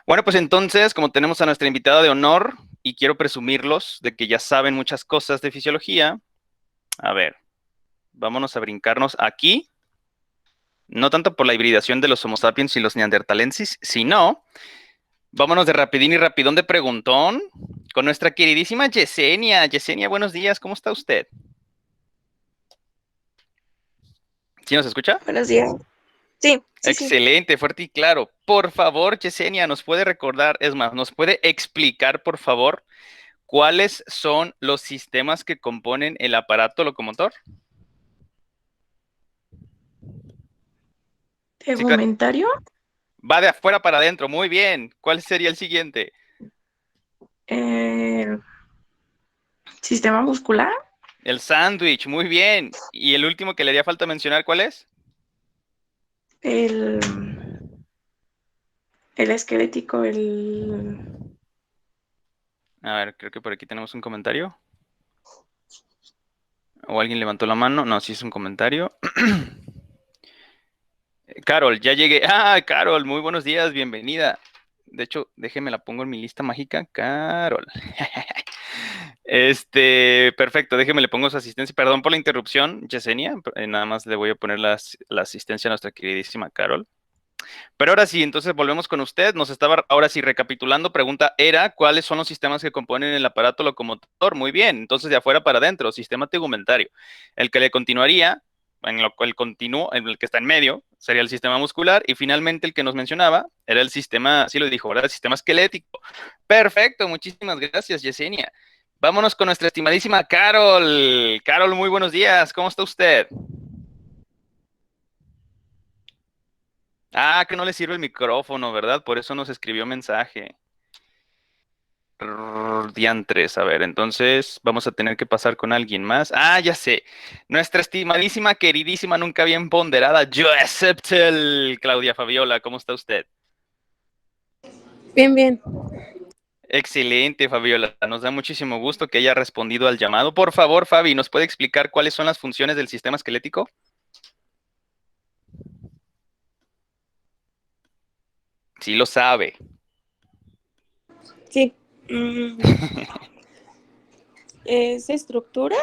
Bueno, pues entonces, como tenemos a nuestra invitada de honor y quiero presumirlos de que ya saben muchas cosas de fisiología, a ver, vámonos a brincarnos aquí, no tanto por la hibridación de los Homo sapiens y los neandertalensis, sino vámonos de rapidín y rapidón de preguntón con nuestra queridísima Yesenia. Yesenia, buenos días, ¿cómo está usted? ¿Sí nos escucha? Buenos días. Sí, sí, sí. Excelente, fuerte y claro. Por favor, Yesenia, ¿nos puede recordar, es más, nos puede explicar, por favor, cuáles son los sistemas que componen el aparato locomotor? Sí, claro. Tegumentario, Va de afuera para adentro, muy bien. ¿Cuál sería el siguiente? el sistema muscular, El sándwich, muy bien. Y el último que le haría falta mencionar, ¿cuál es? el, el esquelético, el... A ver, creo que por aquí tenemos un comentario. ¿O alguien levantó la mano? No, sí es un comentario. Carol, ya llegué. Ah, Carol, muy buenos días, bienvenida. De hecho, déjeme la pongo en mi lista mágica. Carol. Perfecto, déjeme le pongo su asistencia. Perdón por la interrupción, Yesenia. Nada más le voy a poner la asistencia a nuestra queridísima Carol. Pero ahora sí, entonces volvemos con usted. Nos estaba ahora sí recapitulando. Pregunta era, ¿cuáles son los sistemas que componen el aparato locomotor? Muy bien, entonces de afuera para adentro, sistema tegumentario. El que le continuaría, en lo cual continúo, en el que está en medio, sería el sistema muscular. Y finalmente el que nos mencionaba era el sistema, sí lo dijo, ¿verdad? El sistema esquelético. Perfecto, muchísimas gracias, Yesenia. Vámonos con nuestra estimadísima Carol. Carol, muy buenos días. ¿Cómo está usted? Ah, que no le sirve el micrófono, ¿verdad? Por eso nos escribió mensaje. Diantres, a ver, entonces vamos a tener que pasar con alguien más. Ah, ya sé. Nuestra estimadísima, queridísima, nunca bien ponderada, Joesseptel, Claudia Fabiola, ¿cómo está usted? Bien, bien. Excelente, Fabiola. Nos da muchísimo gusto que haya respondido al llamado. Por favor, Fabi, ¿nos puede explicar cuáles son las funciones del sistema esquelético? Sí lo sabe. Sí. Mm, es estructura.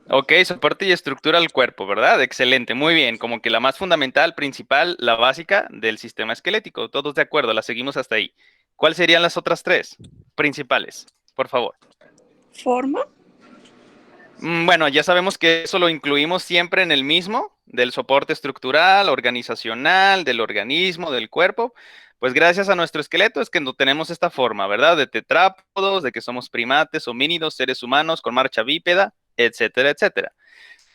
Ok, soporte y estructura del cuerpo, ¿verdad? Excelente, muy bien. Como que la más fundamental, principal, la básica del sistema esquelético. Todos de acuerdo, la seguimos hasta ahí. ¿Cuáles serían las otras tres principales? Por favor. Forma. Bueno, ya sabemos que eso lo incluimos siempre en el mismo, del soporte estructural, organizacional, del organismo, del cuerpo. Pues gracias a nuestro esqueleto es que no tenemos esta forma, ¿verdad? De tetrápodos, de que somos primates, homínidos, seres humanos con marcha bípeda, etcétera, etcétera.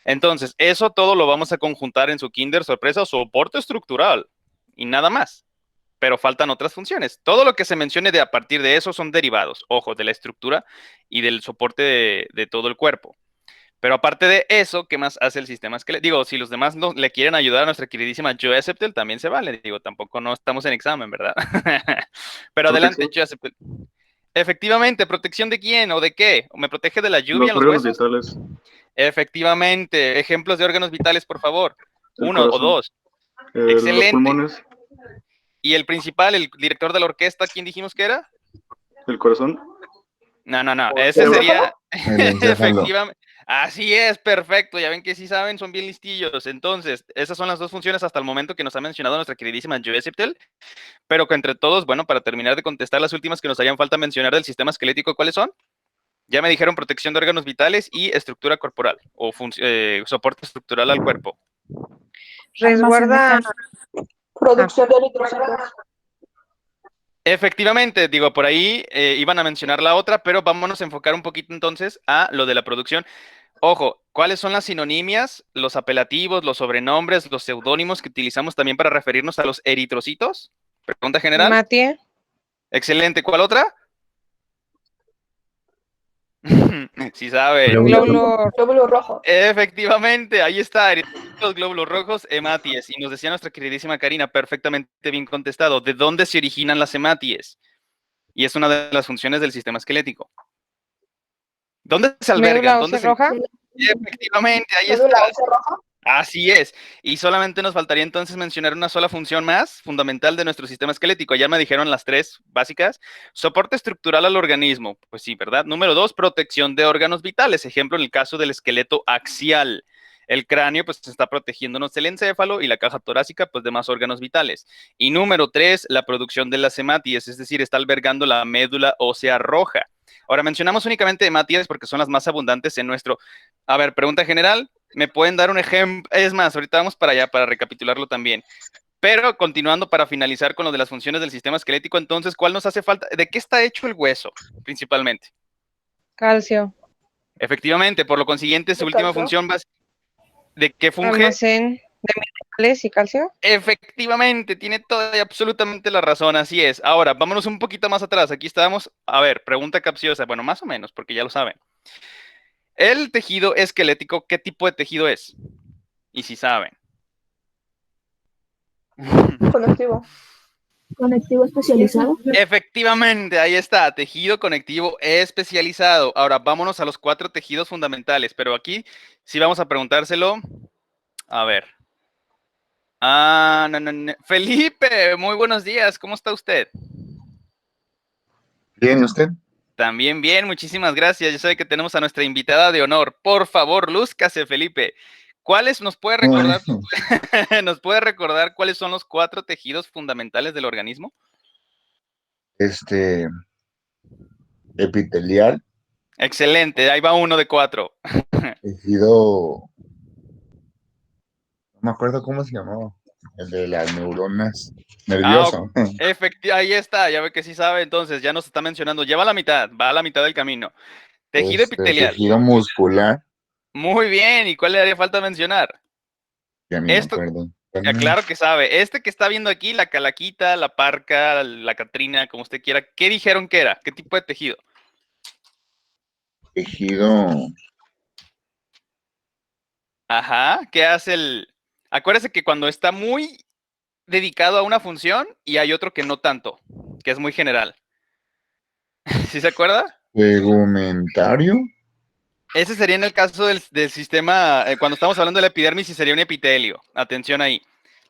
Entonces, eso todo lo vamos a conjuntar en su Kinder sorpresa, soporte estructural y nada más. Pero faltan otras funciones. Todo lo que se mencione de a partir de eso son derivados, ojo, de la estructura y del soporte de todo el cuerpo. Pero aparte de eso, ¿qué más hace el sistema esquelético? Digo, si los demás no, le quieren ayudar a nuestra queridísima Joe Septel, también se vale. Digo, tampoco no estamos en examen, ¿verdad? Pero adelante, Protección. Joe Septel. Efectivamente, ¿protección de quién o de qué? ¿Me protege de la lluvia Los en los órganos huesos? vitales. Efectivamente. Ejemplos de órganos vitales, por favor. El Uno o corazón. dos. Los Excelente. pulmones. ¿Y el principal, el director de la orquesta, quién dijimos que era? El corazón. No, no, no. ¿el Ese encéfalo? sería El encéfalo. efectivamente. Así es, perfecto. Ya ven que sí saben, son bien listillos. Entonces, esas son las dos funciones hasta el momento que nos ha mencionado nuestra queridísima Joe Septel. Pero que entre todos, bueno, para terminar de contestar las últimas que nos harían falta mencionar del sistema esquelético, ¿cuáles son? Ya me dijeron protección de órganos vitales y estructura corporal o soporte estructural al cuerpo. Resguarda. Producción de eritrocitos. Efectivamente, digo, por ahí iban a mencionar la otra, pero vámonos a enfocar un poquito entonces a lo de la producción. Ojo, ¿cuáles son las sinonimias, los apelativos, los sobrenombres, los seudónimos que utilizamos también para referirnos a los eritrocitos? Pregunta general. Matías. Excelente. ¿Cuál otra? Sí saben. Glóbulo. Glóbulo rojo. Efectivamente, ahí está, los glóbulos rojos, hematies. Y nos decía nuestra queridísima Karina, perfectamente bien contestado, ¿de dónde se originan las hematies? Y es una de las funciones del sistema esquelético. ¿Dónde se albergan? Médula ¿Dónde ósea se... roja. Efectivamente, ahí está. Médula ósea roja. Así es. Y solamente nos faltaría entonces mencionar una sola función más fundamental de nuestro sistema esquelético. Ya me dijeron las tres básicas. Soporte estructural al organismo. Pues sí, ¿verdad? Número 2, protección de órganos vitales. Ejemplo, en el caso del esqueleto axial. El cráneo, pues, está protegiéndonos del encéfalo y la caja torácica, pues, de más órganos vitales. Y número 3, la producción de las hematíes, es decir, está albergando la médula ósea roja. Ahora, mencionamos únicamente hematíes porque son las más abundantes en nuestro... A ver, pregunta general. ¿Me pueden dar un ejemplo? Es más, ahorita vamos para allá para recapitularlo también. Pero continuando para finalizar con lo de las funciones del sistema esquelético, entonces, ¿cuál nos hace falta? ¿De qué está hecho el hueso, principalmente? Calcio. Efectivamente, por lo consiguiente, su ¿De última calcio? función va a ser, ¿de qué funge? Almacén de minerales y calcio. Efectivamente, tiene toda y absolutamente la razón, así es. Ahora, vámonos un poquito más atrás. Aquí estábamos, a ver, pregunta capciosa. Bueno, más o menos, porque ya lo saben. El tejido esquelético, ¿qué tipo de tejido es? Y si saben. Conectivo. Conectivo especializado. Efectivamente, ahí está, tejido conectivo especializado. Ahora, vámonos a los 4 tejidos fundamentales, pero aquí sí vamos a preguntárselo. A ver. No. Felipe, muy buenos días, ¿cómo está usted? Bien, ¿y usted? También bien, muchísimas gracias. Ya sabe que tenemos a nuestra invitada de honor. Por favor, lúzcase, Felipe. ¿Cuáles nos puede recordar? ¿Nos puede recordar cuáles son los 4 tejidos fundamentales del organismo? Epitelial, Excelente, ahí va uno de 4. tejido, no me acuerdo cómo se llamaba, el de las neuronas, nervioso. Ahí está, ya ve que sí sabe, entonces ya nos está mencionando, ya va a la mitad del camino. Tejido epitelial, Tejido muscular, muy bien, ¿y cuál le haría falta mencionar? ya ni me Esto, acuerdo. claro que sabe, este que está viendo aquí, la calaquita, la parca, la catrina, como usted quiera, ¿qué dijeron que era? ¿Qué tipo de tejido? Tejido, Ajá, ¿qué hace Acuérdese que cuando está muy dedicado a una función y hay otro que no tanto, que es muy general. ¿Sí se acuerda? tegumentario, Ese sería en el caso del sistema, cuando estamos hablando de la epidermis, y sería un epitelio. Atención ahí.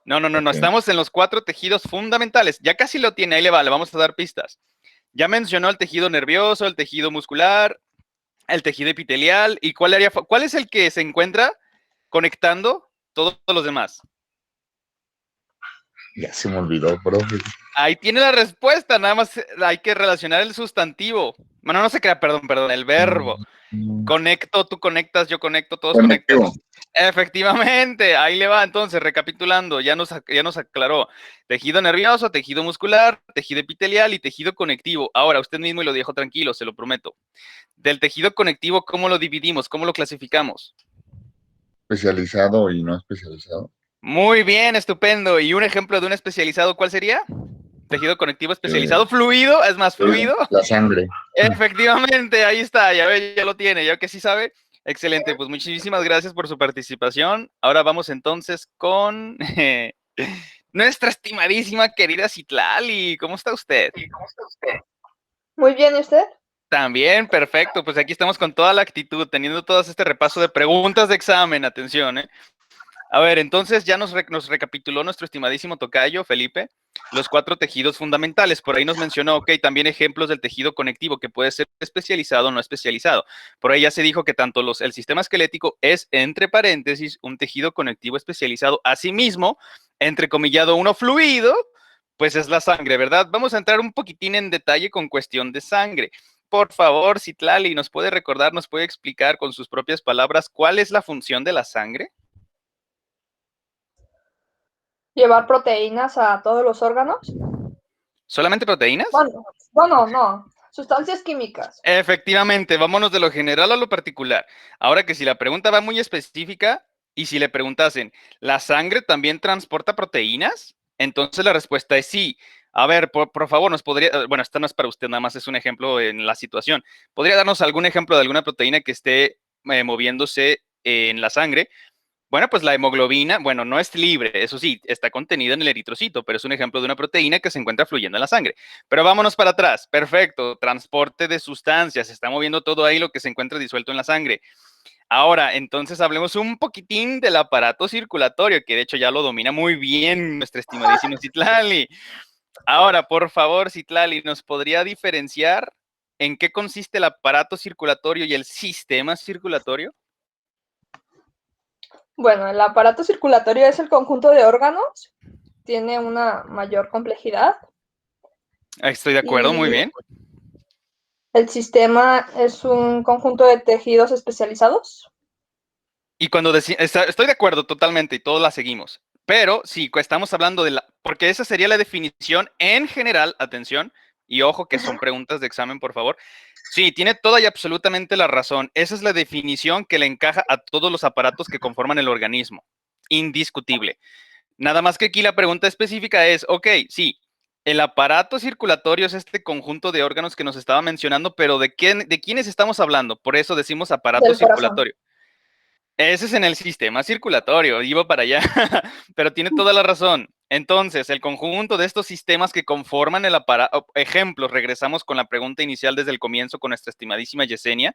No. ok. Estamos en los 4 tejidos fundamentales. Ya casi lo tiene, ahí le va, le vamos a dar pistas. Ya mencionó el tejido nervioso, el tejido muscular, el tejido epitelial. ¿Y cuál es el que se encuentra conectando todos los demás? Ya se me olvidó, profe. Ahí tiene la respuesta, nada más hay que relacionar el sustantivo. Bueno, no se crea, perdón, el verbo. Conecto, tú conectas, yo conecto, todos conectan. Conectivo, Efectivamente, ahí le va. Entonces, recapitulando, ya nos aclaró. Tejido nervioso, tejido muscular, tejido epitelial y tejido conectivo. Ahora, usted mismo lo dijo tranquilo, se lo prometo. Del tejido conectivo, ¿cómo lo dividimos? ¿Cómo lo clasificamos? especializado y no especializado. Muy bien, estupendo. ¿Y un ejemplo de un especializado, cuál sería? Tejido conectivo especializado, fluido, es más fluido. La sangre. Efectivamente, ahí está, ya ve, ya lo tiene, ya que sí sabe. Excelente, pues muchísimas gracias por su participación. Ahora vamos entonces con nuestra estimadísima querida Citlali. ¿Cómo está usted? Muy bien, ¿y usted? También, perfecto. Pues aquí estamos con toda la actitud, teniendo todo este repaso de preguntas de examen. Atención, ¿eh? A ver, entonces ya nos recapituló nuestro estimadísimo tocayo, Felipe, los 4 tejidos fundamentales. Por ahí nos mencionó, ok, también ejemplos del tejido conectivo que puede ser especializado o no especializado. Por ahí ya se dijo que tanto el sistema esquelético es, entre paréntesis, un tejido conectivo especializado. Asimismo, entrecomillado uno fluido, pues es la sangre, ¿verdad? Vamos a entrar un poquitín en detalle con cuestión de sangre. Por favor, Citlali, ¿nos puede recordar, nos puede explicar con sus propias palabras cuál es la función de la sangre? ¿Llevar proteínas a todos los órganos? ¿Solamente proteínas? Bueno, no. Sustancias químicas. Efectivamente, vámonos de lo general a lo particular. Ahora que si la pregunta va muy específica y si le preguntasen, ¿la sangre también transporta proteínas? Entonces la respuesta es sí. A ver, por favor, nos podría, bueno, esta no es para usted, nada más es un ejemplo en la situación. ¿Podría darnos algún ejemplo de alguna proteína que esté moviéndose en la sangre? Bueno, pues la hemoglobina, bueno, no es libre, eso sí, está contenida en el eritrocito, pero es un ejemplo de una proteína que se encuentra fluyendo en la sangre. Pero vámonos para atrás, perfecto, transporte de sustancias, se está moviendo todo ahí lo que se encuentra disuelto en la sangre. Ahora, entonces hablemos un poquitín del aparato circulatorio, que de hecho ya lo domina muy bien nuestro estimadísimo Citlali. Ahora, por favor, Citlali, ¿nos podría diferenciar en qué consiste el aparato circulatorio y el sistema circulatorio? Bueno, el aparato circulatorio es el conjunto de órganos, tiene una mayor complejidad. Estoy de acuerdo, muy Y bien. el sistema es un conjunto de tejidos especializados. Y cuando estoy de acuerdo totalmente y todos la seguimos, pero sí, estamos hablando de porque esa sería la definición en general, atención, y ojo que son preguntas de examen, por favor. Sí, tiene toda y absolutamente la razón. Esa es la definición que le encaja a todos los aparatos que conforman el organismo. Indiscutible. Nada más que aquí la pregunta específica es, ok, sí, el aparato circulatorio es este conjunto de órganos que nos estaba mencionando, pero ¿de quiénes estamos hablando? Por eso decimos aparato Del corazón. circulatorio. Ese es en el sistema circulatorio, iba para allá, pero tiene toda la razón. Entonces, el conjunto de estos sistemas que conforman el aparato, ejemplos, regresamos con la pregunta inicial desde el comienzo con nuestra estimadísima Yesenia,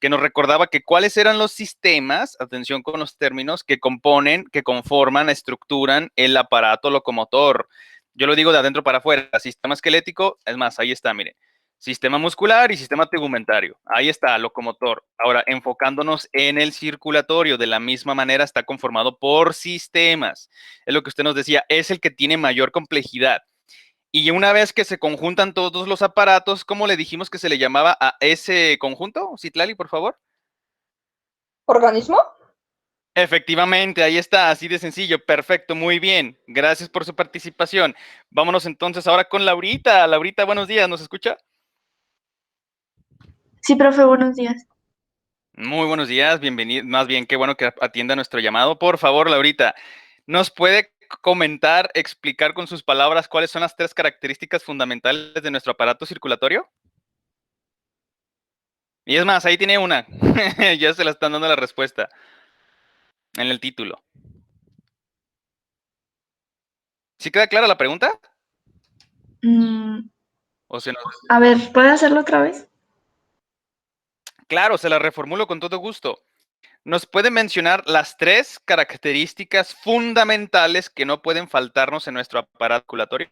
que nos recordaba que cuáles eran los sistemas, atención con los términos, que conforman, estructuran el aparato locomotor. Yo lo digo de adentro para afuera, sistema esquelético, es más, ahí está, miren. Sistema muscular y sistema tegumentario. Ahí está, locomotor. Ahora, enfocándonos en el circulatorio, de la misma manera está conformado por sistemas. Es lo que usted nos decía, es el que tiene mayor complejidad. Y una vez que se conjuntan todos los aparatos, ¿cómo le dijimos que se le llamaba a ese conjunto? Citlali, por favor. ¿Organismo? Efectivamente, ahí está, así de sencillo, perfecto, muy bien. Gracias por su participación. Vámonos entonces ahora con Laurita. Laurita, buenos días, ¿nos escucha? Sí, profe, buenos días. Muy buenos días, bienvenido, más bien, qué bueno que atienda nuestro llamado. Por favor, Laurita, ¿nos puede comentar, explicar con sus palabras cuáles son las 3 características fundamentales de nuestro aparato circulatorio? Y es más, ahí tiene una, ya se la están dando la respuesta en el título. ¿Sí queda clara la pregunta? ¿O se nos... A ver, ¿puede hacerlo otra vez? Claro, se la reformulo con todo gusto. ¿Nos puede mencionar las 3 características fundamentales que no pueden faltarnos en nuestro aparato circulatorio?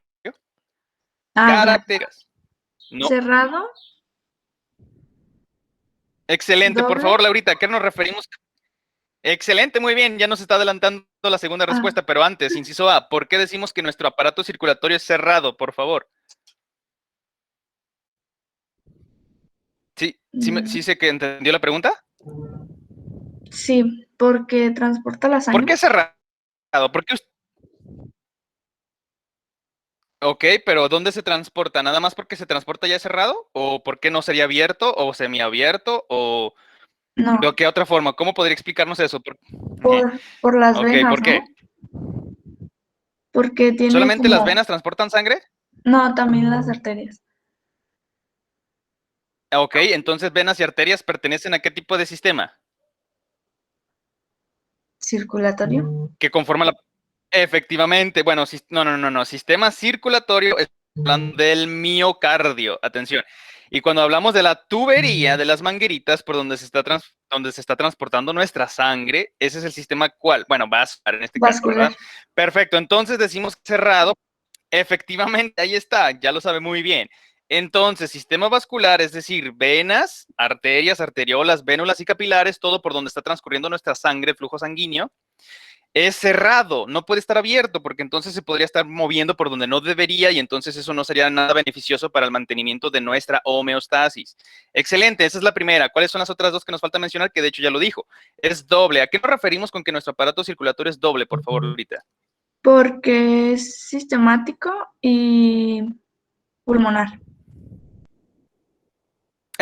Características. No. Cerrado. Excelente, por Doble. favor, Laurita, ¿a qué nos referimos? Excelente, muy bien, ya nos está adelantando la segunda respuesta, pero antes, inciso A, ¿por qué decimos que nuestro aparato circulatorio es cerrado, por favor? ¿Sí sé que entendió la pregunta? Sí, porque transporta la sangre. ¿Por qué cerrado? ¿Por qué Ok, pero ¿dónde se transporta? ¿Nada más porque se transporta ya cerrado? ¿O por qué no sería abierto o semiabierto? ¿O No, de qué otra forma? ¿Cómo podría explicarnos eso? por las Ok, venas, ¿por qué? ¿no? Porque tiene ¿Solamente las como... venas transportan sangre? No, también las arterias. Ok, entonces venas y arterias pertenecen a qué tipo de sistema? Circulatorio. Que conforma la... Efectivamente, bueno, no, sistema circulatorio es hablando del miocardio, atención. Y cuando hablamos de la tubería, de las mangueritas por donde se está transportando nuestra sangre, ese es el sistema cual, bueno, vascular en este caso, ¿verdad? Perfecto, entonces decimos cerrado. Efectivamente, ahí está, ya lo sabe muy bien. Entonces, sistema vascular, es decir, venas, arterias, arteriolas, vénulas y capilares, todo por donde está transcurriendo nuestra sangre, flujo sanguíneo, es cerrado, no puede estar abierto porque entonces se podría estar moviendo por donde no debería y entonces eso no sería nada beneficioso para el mantenimiento de nuestra homeostasis. Excelente, esa es la primera. ¿Cuáles son las otras 2 que nos falta mencionar? Que de hecho ya lo dijo. Es doble. ¿A qué nos referimos con que nuestro aparato circulatorio es doble, por favor, ahorita? Porque es sistemático y pulmonar.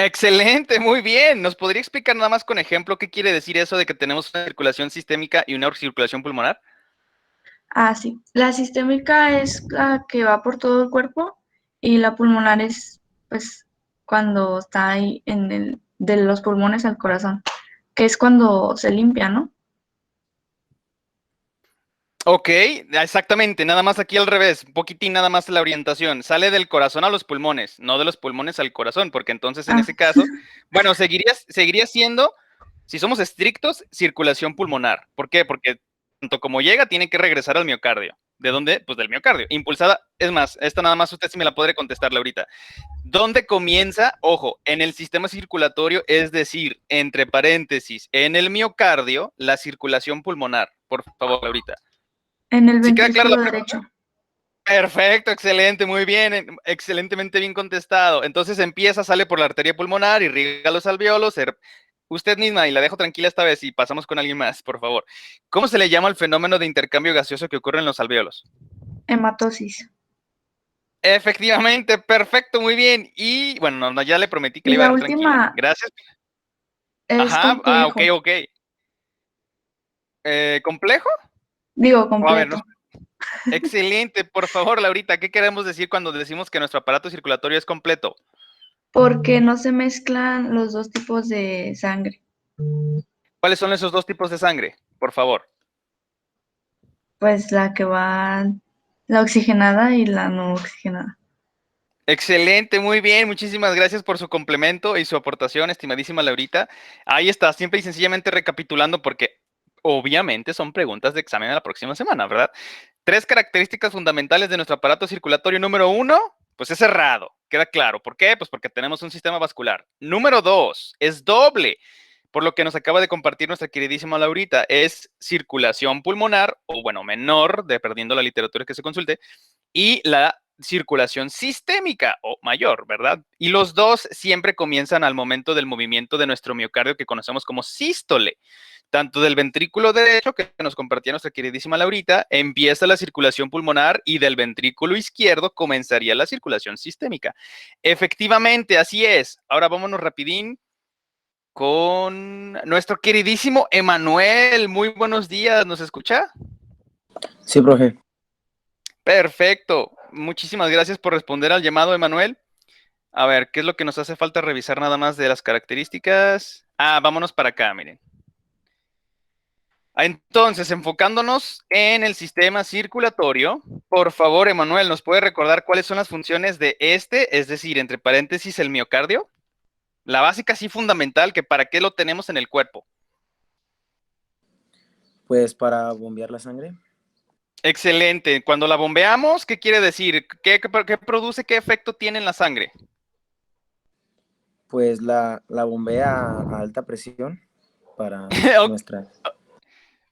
Excelente, muy bien. ¿Nos podría explicar nada más con ejemplo qué quiere decir eso de que tenemos una circulación sistémica y una circulación pulmonar? Ah, sí. La sistémica es la que va por todo el cuerpo y la pulmonar es, pues, cuando está ahí de los pulmones al corazón, que es cuando se limpia, ¿no? Ok, exactamente, nada más aquí al revés, un poquitín nada más la orientación, sale del corazón a los pulmones, no de los pulmones al corazón, porque entonces en ese caso, bueno, seguiría siendo Si somos estrictos, circulación pulmonar. ¿Por qué? Porque tanto como llega, tiene que regresar al miocardio. ¿De dónde? Pues del miocardio. Impulsada, es más, esta nada más usted sí me la podré contestar ahorita. ¿Dónde comienza? Ojo, en el sistema circulatorio, es decir, entre paréntesis, en el miocardio, la circulación pulmonar. Por favor, ahorita. En el ¿Sí queda clara la ventrículo pregunta? derecho. Perfecto, excelente, muy bien, excelentemente bien contestado. Entonces empieza, sale por la arteria pulmonar, irriga los alvéolos. Usted misma, y la dejo tranquila esta vez y pasamos con alguien más, por favor. ¿Cómo se le llama el fenómeno de intercambio gaseoso que ocurre en los alvéolos? Hematosis. Efectivamente, perfecto, muy bien. Y bueno, ya le prometí que Y le iba a la dejar tranquila. última Gracias. es Ajá, ok, complejo. ok. ¿Complejo? Digo, A ver, completo. excelente, por favor, Laurita, ¿qué queremos decir cuando decimos que nuestro aparato circulatorio es completo? Porque no se mezclan los dos tipos de sangre. ¿Cuáles son esos dos tipos de sangre? Por favor. Pues la oxigenada y la no oxigenada. Excelente, muy bien, muchísimas gracias por su complemento y su aportación, estimadísima Laurita. Ahí está, simple y sencillamente recapitulando, porque obviamente son preguntas de examen a la próxima semana, ¿verdad? 3 características fundamentales de nuestro aparato circulatorio. Número 1, pues es cerrado, queda claro. ¿Por qué? Pues porque tenemos un sistema vascular. Número 2, es doble, por lo que nos acaba de compartir nuestra queridísima Laurita, es circulación pulmonar, o bueno, menor, dependiendo la literatura que se consulte, y la circulación sistémica o mayor, ¿verdad? Y los dos siempre comienzan al momento del movimiento de nuestro miocardio que conocemos como sístole. Tanto del ventrículo derecho, que nos compartía nuestra queridísima Laurita, empieza la circulación pulmonar y del ventrículo izquierdo comenzaría la circulación sistémica. Efectivamente, así es. Ahora vámonos rapidín con nuestro queridísimo Emanuel. Muy buenos días, ¿nos escucha? Sí, profe. Perfecto. Muchísimas gracias por responder al llamado, Emanuel. A ver, ¿qué es lo que nos hace falta revisar nada más de las características? Vámonos para acá, miren. Entonces, enfocándonos en el sistema circulatorio, por favor, Emanuel, ¿nos puede recordar cuáles son las funciones de este, es decir, entre paréntesis, el miocardio? La básica, sí, fundamental, que para qué lo tenemos en el cuerpo. Pues para bombear la sangre. Excelente. Cuando la bombeamos, ¿qué quiere decir? ¿Qué produce? ¿Qué efecto tiene en la sangre? Pues la bombea a alta presión para nuestra...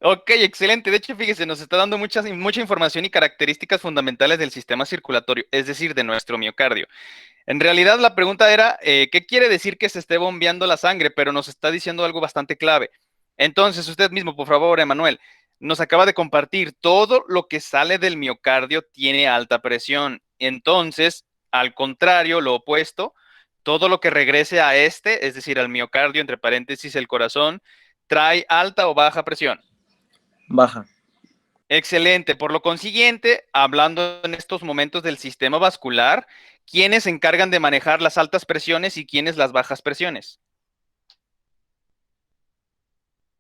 Ok, excelente. De hecho, fíjese, nos está dando mucha información y características fundamentales del sistema circulatorio, es decir, de nuestro miocardio. En realidad, la pregunta era, ¿qué quiere decir que se esté bombeando la sangre? Pero nos está diciendo algo bastante clave. Entonces, usted mismo, por favor, Emanuel, nos acaba de compartir, todo lo que sale del miocardio tiene alta presión. Entonces, al contrario, lo opuesto, todo lo que regrese a este, es decir, al miocardio, entre paréntesis, el corazón, trae alta o baja presión. Baja. Excelente. Por lo consiguiente, hablando en estos momentos del sistema vascular, ¿quiénes se encargan de manejar las altas presiones y quiénes las bajas presiones?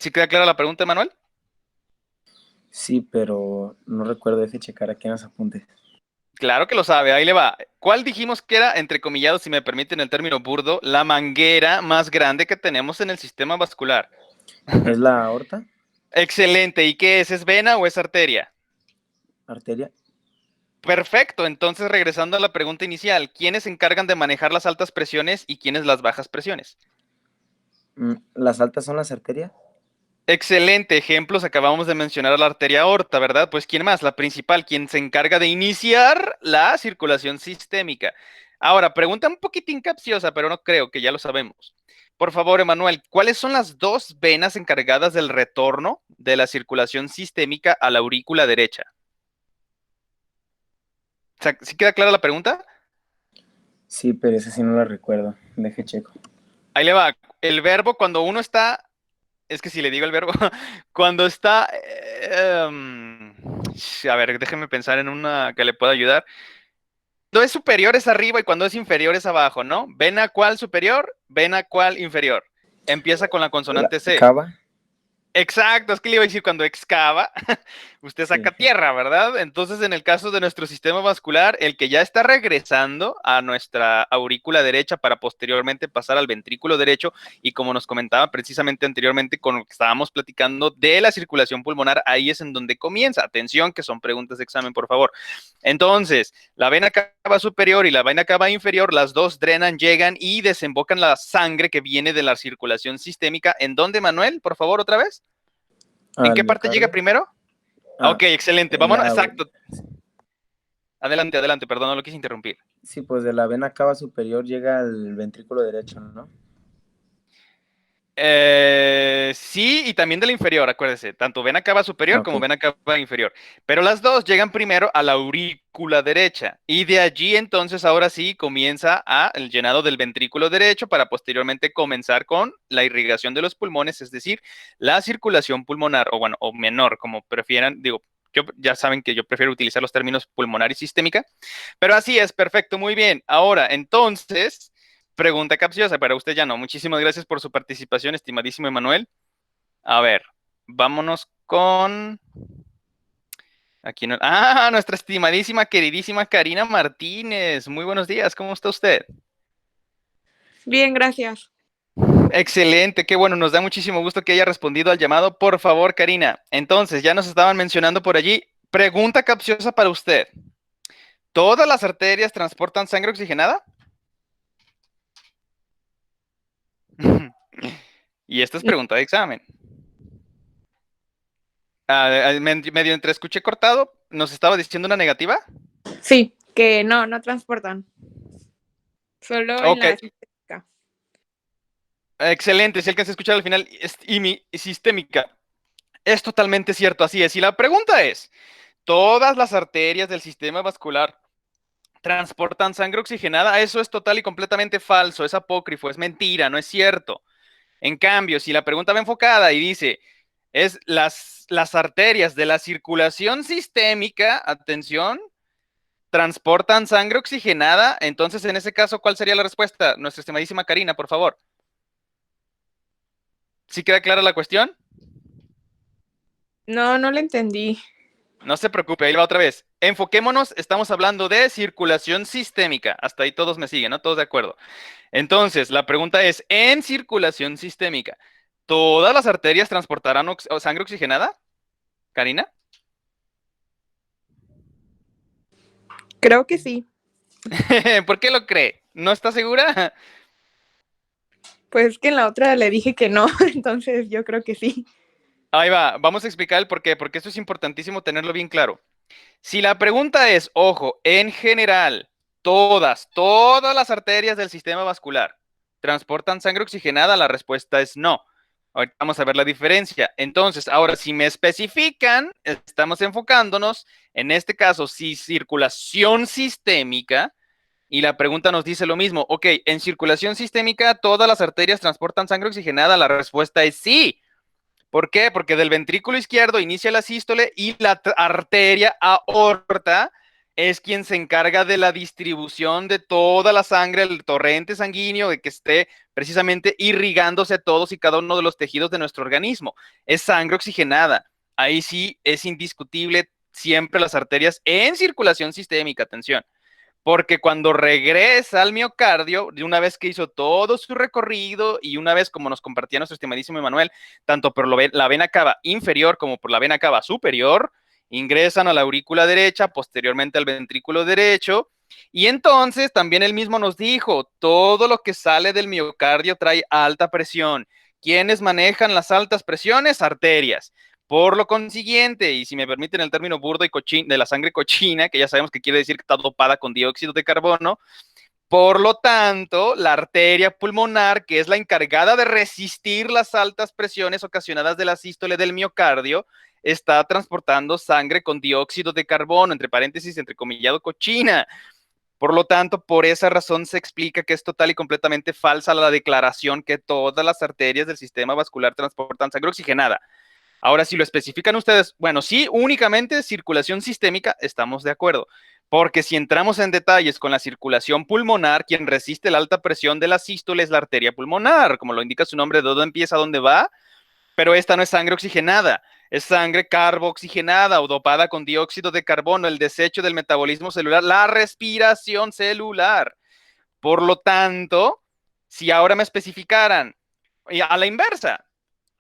¿Sí queda clara la pregunta, Manuel? Sí, pero no recuerdo, deje checar aquí en los apuntes. Claro que lo sabe, ahí le va. ¿Cuál dijimos que era, entrecomillado, si me permiten el término burdo, la manguera más grande que tenemos en el sistema vascular? ¿Es la aorta? Excelente. ¿Y qué es? ¿Es vena o es arteria? ¿Arteria? Perfecto. Entonces, regresando a la pregunta inicial, ¿quiénes se encargan de manejar las altas presiones y quiénes las bajas presiones? ¿Las altas son las arterias? Excelente. Ejemplos, acabamos de mencionar la arteria aorta, ¿verdad? Pues ¿quién más? La principal, quien se encarga de iniciar la circulación sistémica. Ahora, pregunta un poquitín capciosa, pero no creo, que ya lo sabemos. Por favor, Emanuel, ¿cuáles son las dos venas encargadas del retorno de la circulación sistémica a la aurícula derecha? ¿Sí queda clara la pregunta? Sí, pero esa sí no la recuerdo. Deje checo. Ahí le va. El verbo, cuando uno está... Es que si le digo el verbo, cuando está... a ver, déjeme pensar en una que le pueda ayudar. Cuando es superior es arriba y cuando es inferior es abajo, ¿no? Vena cuál superior, vena cuál inferior. Empieza con la consonante C. ¿Cava? Exacto, es que le iba a decir cuando excava. Usted saca Sí. tierra, ¿verdad? Entonces, en el caso de nuestro sistema vascular, el que ya está regresando a nuestra aurícula derecha para posteriormente pasar al ventrículo derecho, y como nos comentaba precisamente anteriormente con lo que estábamos platicando de la circulación pulmonar, ahí es en donde comienza. Atención, que son preguntas de examen, por favor. Entonces, la vena cava superior y la vena cava inferior, las dos drenan, llegan y desembocan la sangre que viene de la circulación sistémica. ¿En dónde, Manuel? Por favor, otra vez. ¿En Al qué parte llega miocardio. primero? Ok, excelente. en Vámonos, la- exacto. Adelante, adelante, perdón, no lo quise interrumpir. Sí, pues de la vena cava superior llega al ventrículo derecho, ¿no? Sí, y también de la inferior, acuérdese, tanto vena cava superior como Ok. vena cava inferior. Pero las dos llegan primero a la aurícula derecha, y de allí entonces ahora sí comienza el llenado del ventrículo derecho para posteriormente comenzar con la irrigación de los pulmones, es decir, la circulación pulmonar, o bueno, o menor, como prefieran, digo, ya saben que yo prefiero utilizar los términos pulmonar y sistémica, pero así es, perfecto, muy bien. Ahora, entonces, pregunta capciosa, para usted ya no. Muchísimas gracias por su participación, estimadísimo Emanuel. A ver, vámonos con... Aquí no... Ah, nuestra estimadísima, queridísima Karina Martínez. Muy buenos días, ¿cómo está usted? Bien, gracias. Excelente, qué bueno, nos da muchísimo gusto que haya respondido al llamado. Por favor, Karina, entonces, ya nos estaban mencionando por allí. Pregunta capciosa para usted. ¿Todas las arterias transportan sangre oxigenada? Y esta es pregunta de examen. Medio entre escuché cortado, ¿nos estaba diciendo una negativa? Sí, que no transportan. Solo en Ok, la sistémica. excelente, si alcanza a escuchar al final, sistémica. Es totalmente cierto, así es. Y la pregunta es, ¿todas las arterias del sistema vascular transportan sangre oxigenada? Eso es total y completamente falso, es apócrifo, es mentira, no es cierto. En cambio, si la pregunta va enfocada y dice, es las arterias de la circulación sistémica, atención, transportan sangre oxigenada, entonces en ese caso, ¿cuál sería la respuesta? Nuestra estimadísima Karina, por favor. ¿Sí queda clara la cuestión? No la entendí. No se preocupe, ahí va otra vez. Enfoquémonos, estamos hablando de circulación sistémica. Hasta ahí todos me siguen, ¿no? Todos de acuerdo. Entonces, la pregunta es, en circulación sistémica, ¿todas las arterias transportarán sangre oxigenada? Karina. Creo que sí. ¿Por qué lo cree? ¿No está segura? Pues que en la otra le dije que no, entonces yo creo que sí. Ahí va, vamos a explicar el por qué, porque esto es importantísimo tenerlo bien claro. Si la pregunta es, ojo, en general, todas las arterias del sistema vascular transportan sangre oxigenada, la respuesta es no. Ahorita vamos a ver la diferencia. Entonces, ahora, si me especifican, estamos enfocándonos, en este caso, si circulación sistémica, y la pregunta nos dice lo mismo. Ok, en circulación sistémica, ¿todas las arterias transportan sangre oxigenada? La respuesta es sí. ¿Por qué? Porque del ventrículo izquierdo inicia la sístole y la arteria aorta es quien se encarga de la distribución de toda la sangre, el torrente sanguíneo, de que esté precisamente irrigándose a todos y cada uno de los tejidos de nuestro organismo. Es sangre oxigenada. Ahí sí es indiscutible siempre las arterias en circulación sistémica, atención. Porque cuando regresa al miocardio, de una vez que hizo todo su recorrido y una vez, como nos compartía nuestro estimadísimo Emanuel, tanto por la vena cava inferior como por la vena cava superior, ingresan a la aurícula derecha, posteriormente al ventrículo derecho, y entonces también él mismo nos dijo, todo lo que sale del miocardio trae alta presión. ¿Quiénes manejan las altas presiones? Arterias. Por lo consiguiente, y si me permiten el término burdo y cochino, de la sangre cochina, que ya sabemos que quiere decir que está dopada con dióxido de carbono, por lo tanto, la arteria pulmonar, que es la encargada de resistir las altas presiones ocasionadas de la sístole del miocardio, está transportando sangre con dióxido de carbono, entre paréntesis, entrecomillado, cochina. Por lo tanto, por esa razón se explica que es total y completamente falsa la declaración que todas las arterias del sistema vascular transportan sangre oxigenada. Ahora, si lo especifican ustedes, bueno, sí, únicamente circulación sistémica, estamos de acuerdo. Porque si entramos en detalles con la circulación pulmonar, quien resiste la alta presión de la sístole es la arteria pulmonar, como lo indica su nombre, de dónde empieza, a dónde va, pero esta no es sangre oxigenada. Es sangre carbooxigenada o dopada con dióxido de carbono, el desecho del metabolismo celular, la respiración celular. Por lo tanto, si ahora me especificaran, y a la inversa,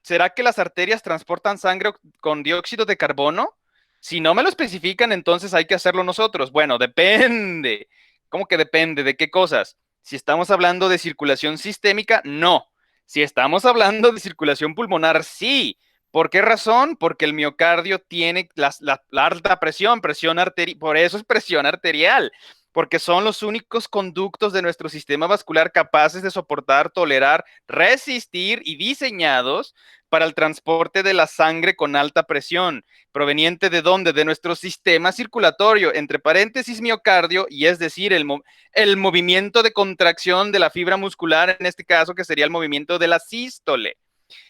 ¿será que las arterias transportan sangre con dióxido de carbono? Si no me lo especifican, entonces hay que hacerlo nosotros. Bueno, depende. ¿Cómo que depende? ¿De qué cosas? Si estamos hablando de circulación sistémica, no. Si estamos hablando de circulación pulmonar, sí. ¿Por qué razón? Porque el miocardio tiene la alta presión, presión arterial, por eso es presión arterial, porque son los únicos conductos de nuestro sistema vascular capaces de soportar, tolerar, resistir y diseñados para el transporte de la sangre con alta presión, proveniente de dónde? De nuestro sistema circulatorio, entre paréntesis miocardio, y es decir, el movimiento de contracción de la fibra muscular, en este caso, que sería el movimiento de la sístole.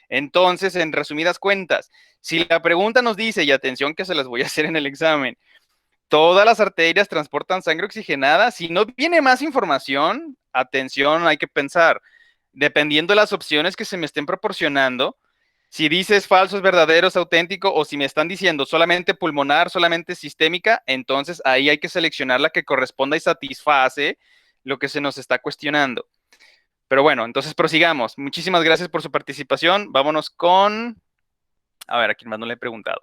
Entonces, en resumidas cuentas, si la pregunta nos dice, y atención que se las voy a hacer en el examen, ¿todas las arterias transportan sangre oxigenada? Si no viene más información, atención, hay que pensar, dependiendo de las opciones que se me estén proporcionando, si dices falso, es verdadero, es auténtico, o si me están diciendo solamente pulmonar, solamente sistémica, entonces ahí hay que seleccionar la que corresponda y satisface lo que se nos está cuestionando. Pero bueno, entonces prosigamos. Muchísimas gracias por su participación. Vámonos con... A ver, a quién más no le he preguntado.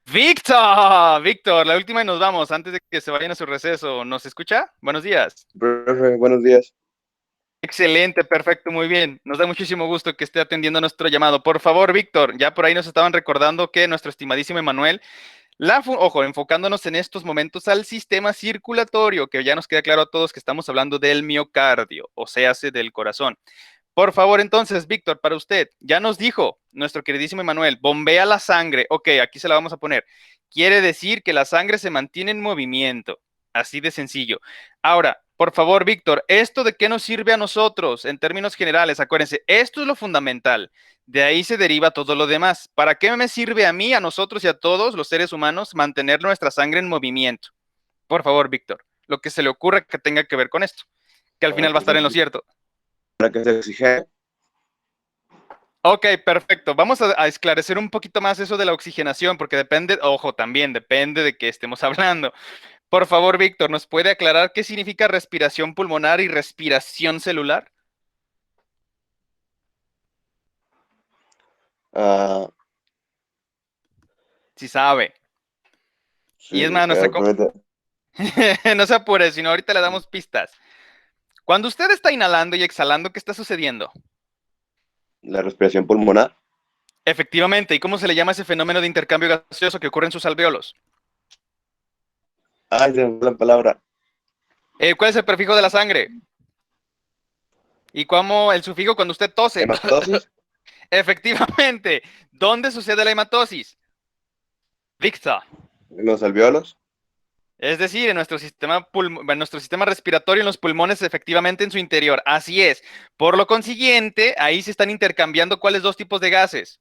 Víctor, la última y nos vamos antes de que se vayan a su receso. ¿Nos escucha? Buenos días. Profe, buenos días. Excelente, perfecto, muy bien. Nos da muchísimo gusto que esté atendiendo nuestro llamado. Por favor, Víctor, ya por ahí nos estaban recordando que nuestro estimadísimo Emanuel, ojo, enfocándonos en estos momentos al sistema circulatorio, que ya nos queda claro a todos que estamos hablando del miocardio, o sea, del corazón. Por favor, entonces, Víctor, para usted, ya nos dijo nuestro queridísimo Emanuel, bombea la sangre. Ok, aquí se la vamos a poner. Quiere decir que la sangre se mantiene en movimiento. Así de sencillo. Ahora, por favor, Víctor, ¿esto de qué nos sirve a nosotros en términos generales? Acuérdense, esto es lo fundamental. De ahí se deriva todo lo demás. ¿Para qué me sirve a mí, a nosotros y a todos los seres humanos mantener nuestra sangre en movimiento? Por favor, Víctor, lo que se le ocurra que tenga que ver con esto, que al final va a estar en lo cierto. Para que se oxigene. Ok, perfecto. Vamos a esclarecer un poquito más eso de la oxigenación, porque depende, ojo, también depende de qué estemos hablando. Por favor, Víctor, ¿nos puede aclarar qué significa respiración pulmonar y respiración celular? Sí sabe. Sí, Y es más, no se apure, sino ahorita le damos pistas. Cuando usted está inhalando y exhalando, ¿qué está sucediendo? La respiración pulmonar. Efectivamente. ¿Y cómo se le llama ese fenómeno de intercambio gaseoso que ocurre en sus alvéolos? Ay, se me fue la palabra. ¿Cuál es el prefijo de la sangre? ¿Y cómo el sufijo cuando usted tose? ¿Hematosis? Efectivamente. ¿Dónde sucede la hematosis? Víctor. ¿En los alvéolos? Es decir, en nuestro sistema respiratorio, en los pulmones, efectivamente en su interior. Así es. Por lo consiguiente, ahí se están intercambiando ¿cuáles dos tipos de gases?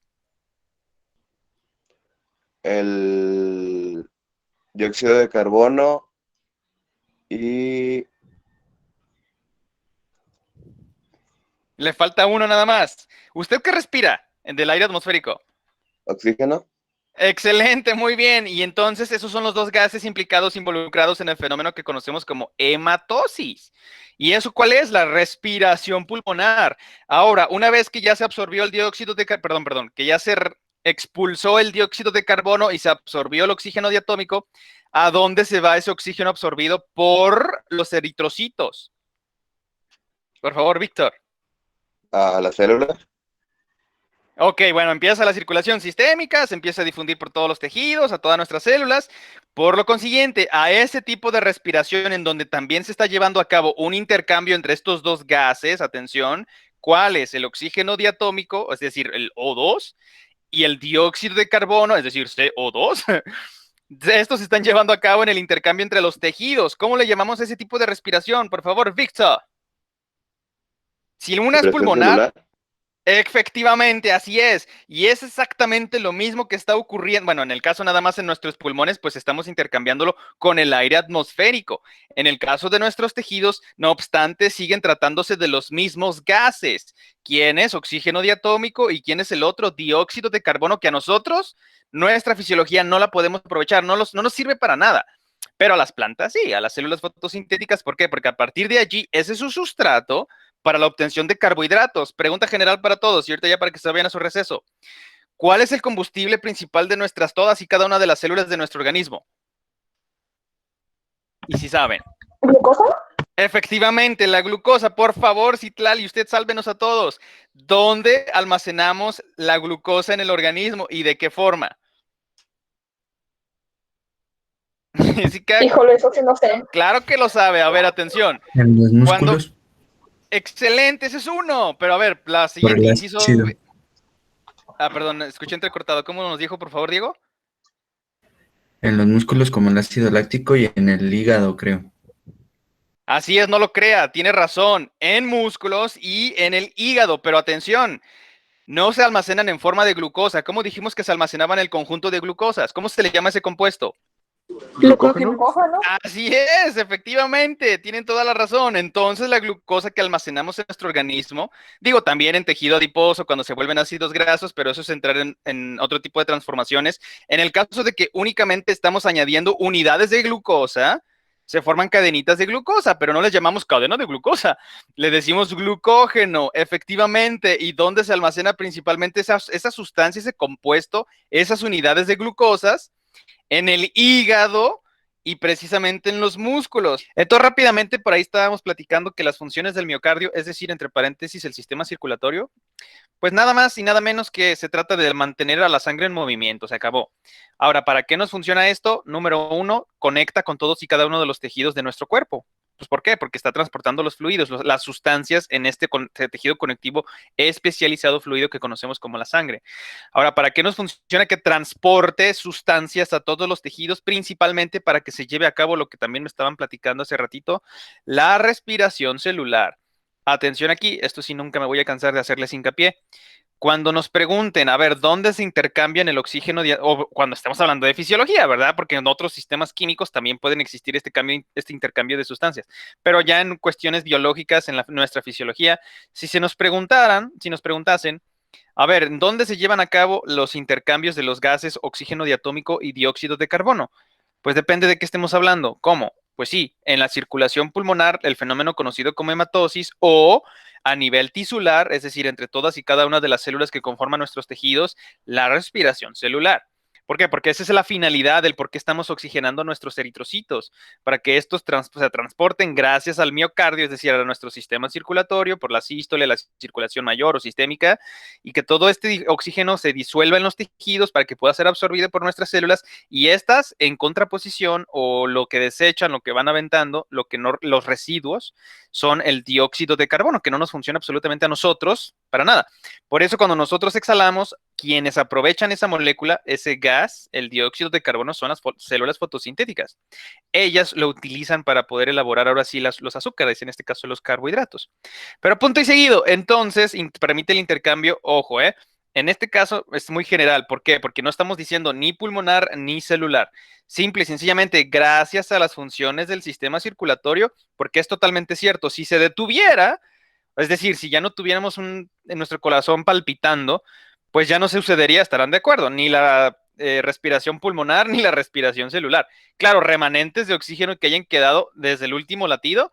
El dióxido de carbono y... Le falta uno nada más. ¿Usted qué respira? Del aire atmosférico. oxígeno. Excelente, muy bien. Y entonces esos son los dos gases involucrados en el fenómeno que conocemos como hematosis. ¿Y eso cuál es? La respiración pulmonar. Ahora, una vez que ya se absorbió el dióxido de carbono, que ya se expulsó el dióxido de carbono y se absorbió el oxígeno diatómico, ¿a dónde se va ese oxígeno absorbido por los eritrocitos? Por favor, Víctor. A las células. Ok, bueno, empieza la circulación sistémica, se empieza a difundir por todos los tejidos, a todas nuestras células. Por lo consiguiente, a ese tipo de respiración en donde también se está llevando a cabo un intercambio entre estos dos gases, atención, ¿cuál es? El oxígeno diatómico, es decir, el O2, y el dióxido de carbono, es decir, CO2. Estos se están llevando a cabo en el intercambio entre los tejidos. ¿Cómo le llamamos a ese tipo de respiración? Por favor, Víctor. Si una es pulmonar... Efectivamente, así es. Y es exactamente lo mismo que está ocurriendo. Bueno, en el caso nada más en nuestros pulmones, pues estamos intercambiándolo con el aire atmosférico. En el caso de nuestros tejidos, no obstante, siguen tratándose de los mismos gases. ¿Quién es? Oxígeno diatómico y quién es el otro, dióxido de carbono, que a nosotros, nuestra fisiología no la podemos aprovechar, no nos sirve para nada. Pero a las plantas sí, a las células fotosintéticas, ¿por qué? Porque a partir de allí, ese es su sustrato para la obtención de carbohidratos. Pregunta general para todos, y ahorita ya para que se vayan a su receso. ¿Cuál es el combustible principal de nuestras todas y cada una de las células de nuestro organismo? Y si saben. ¿Glucosa? Efectivamente, la glucosa. Por favor, Citlali, usted sálvenos a todos. ¿Dónde almacenamos la glucosa en el organismo y de qué forma? Híjole, eso sí no sé. Claro que lo sabe. A ver, atención. En los músculos. Excelente, ese es uno. Pero a ver, la Por siguiente el inciso. ácido. Perdón, escuché entrecortado. ¿Cómo nos dijo, por favor, Diego? En los músculos como el ácido láctico y en el hígado, creo. Así es, no lo crea, tiene razón. En músculos y en el hígado. Pero atención, no se almacenan en forma de glucosa. ¿Cómo dijimos que se almacenaban el conjunto de glucosas? ¿Cómo se le llama ese compuesto? Glucógeno. Así es, efectivamente, tienen toda la razón. Entonces, la glucosa que almacenamos en nuestro organismo, digo, también en tejido adiposo cuando se vuelven ácidos grasos, pero eso es entrar en otro tipo de transformaciones. En el caso de que únicamente estamos añadiendo unidades de glucosa, se forman cadenitas de glucosa, pero no les llamamos cadena de glucosa, le decimos glucógeno, efectivamente. ¿Y dónde se almacena principalmente esa sustancia, ese compuesto, esas unidades de glucosas? En el hígado y precisamente en los músculos. Entonces, rápidamente, por ahí estábamos platicando que las funciones del miocardio, es decir, entre paréntesis, el sistema circulatorio, pues nada más y nada menos que se trata de mantener a la sangre en movimiento, se acabó. Ahora, ¿para qué nos funciona esto? Número uno, conecta con todos y cada uno de los tejidos de nuestro cuerpo. Pues, ¿por qué? Porque está transportando los fluidos, las sustancias en este tejido conectivo especializado fluido que conocemos como la sangre. Ahora, ¿para qué nos funciona? Que transporte sustancias a todos los tejidos, principalmente para que se lleve a cabo lo que también me estaban platicando hace ratito, la respiración celular. Atención aquí, esto sí nunca me voy a cansar de hacerles hincapié. Cuando nos pregunten, a ver, ¿dónde se intercambian el oxígeno? O cuando estamos hablando de fisiología, ¿verdad? Porque en otros sistemas químicos también pueden existir este intercambio de sustancias. Pero ya en cuestiones biológicas, en nuestra fisiología, si nos preguntasen, a ver, ¿dónde se llevan a cabo los intercambios de los gases oxígeno diatómico y dióxido de carbono? Pues depende de qué estemos hablando. ¿Cómo? Pues sí, en la circulación pulmonar, el fenómeno conocido como hematosis, o a nivel tisular, es decir, entre todas y cada una de las células que conforman nuestros tejidos, la respiración celular. ¿Por qué? Porque esa es la finalidad del por qué estamos oxigenando nuestros eritrocitos, para que estos se transporten gracias al miocardio, es decir, a nuestro sistema circulatorio, por la sístole, la circulación mayor o sistémica, y que todo este oxígeno se disuelva en los tejidos para que pueda ser absorbido por nuestras células, y estas, en contraposición, o lo que desechan, lo que van aventando, los residuos, son el dióxido de carbono, que no nos funciona absolutamente a nosotros para nada. Por eso, cuando nosotros exhalamos, quienes aprovechan esa molécula, ese gas, el dióxido de carbono, son las células fotosintéticas. Ellas lo utilizan para poder elaborar ahora sí los azúcares, en este caso los carbohidratos. Pero punto y seguido, entonces permite el intercambio, ojo, en este caso es muy general. ¿Por qué? Porque no estamos diciendo ni pulmonar ni celular. Simple y sencillamente gracias a las funciones del sistema circulatorio, porque es totalmente cierto. Si se detuviera, es decir, si ya no tuviéramos en nuestro corazón palpitando, pues ya no sucedería, estarán de acuerdo, ni la respiración pulmonar ni la respiración celular. Claro, remanentes de oxígeno que hayan quedado desde el último latido,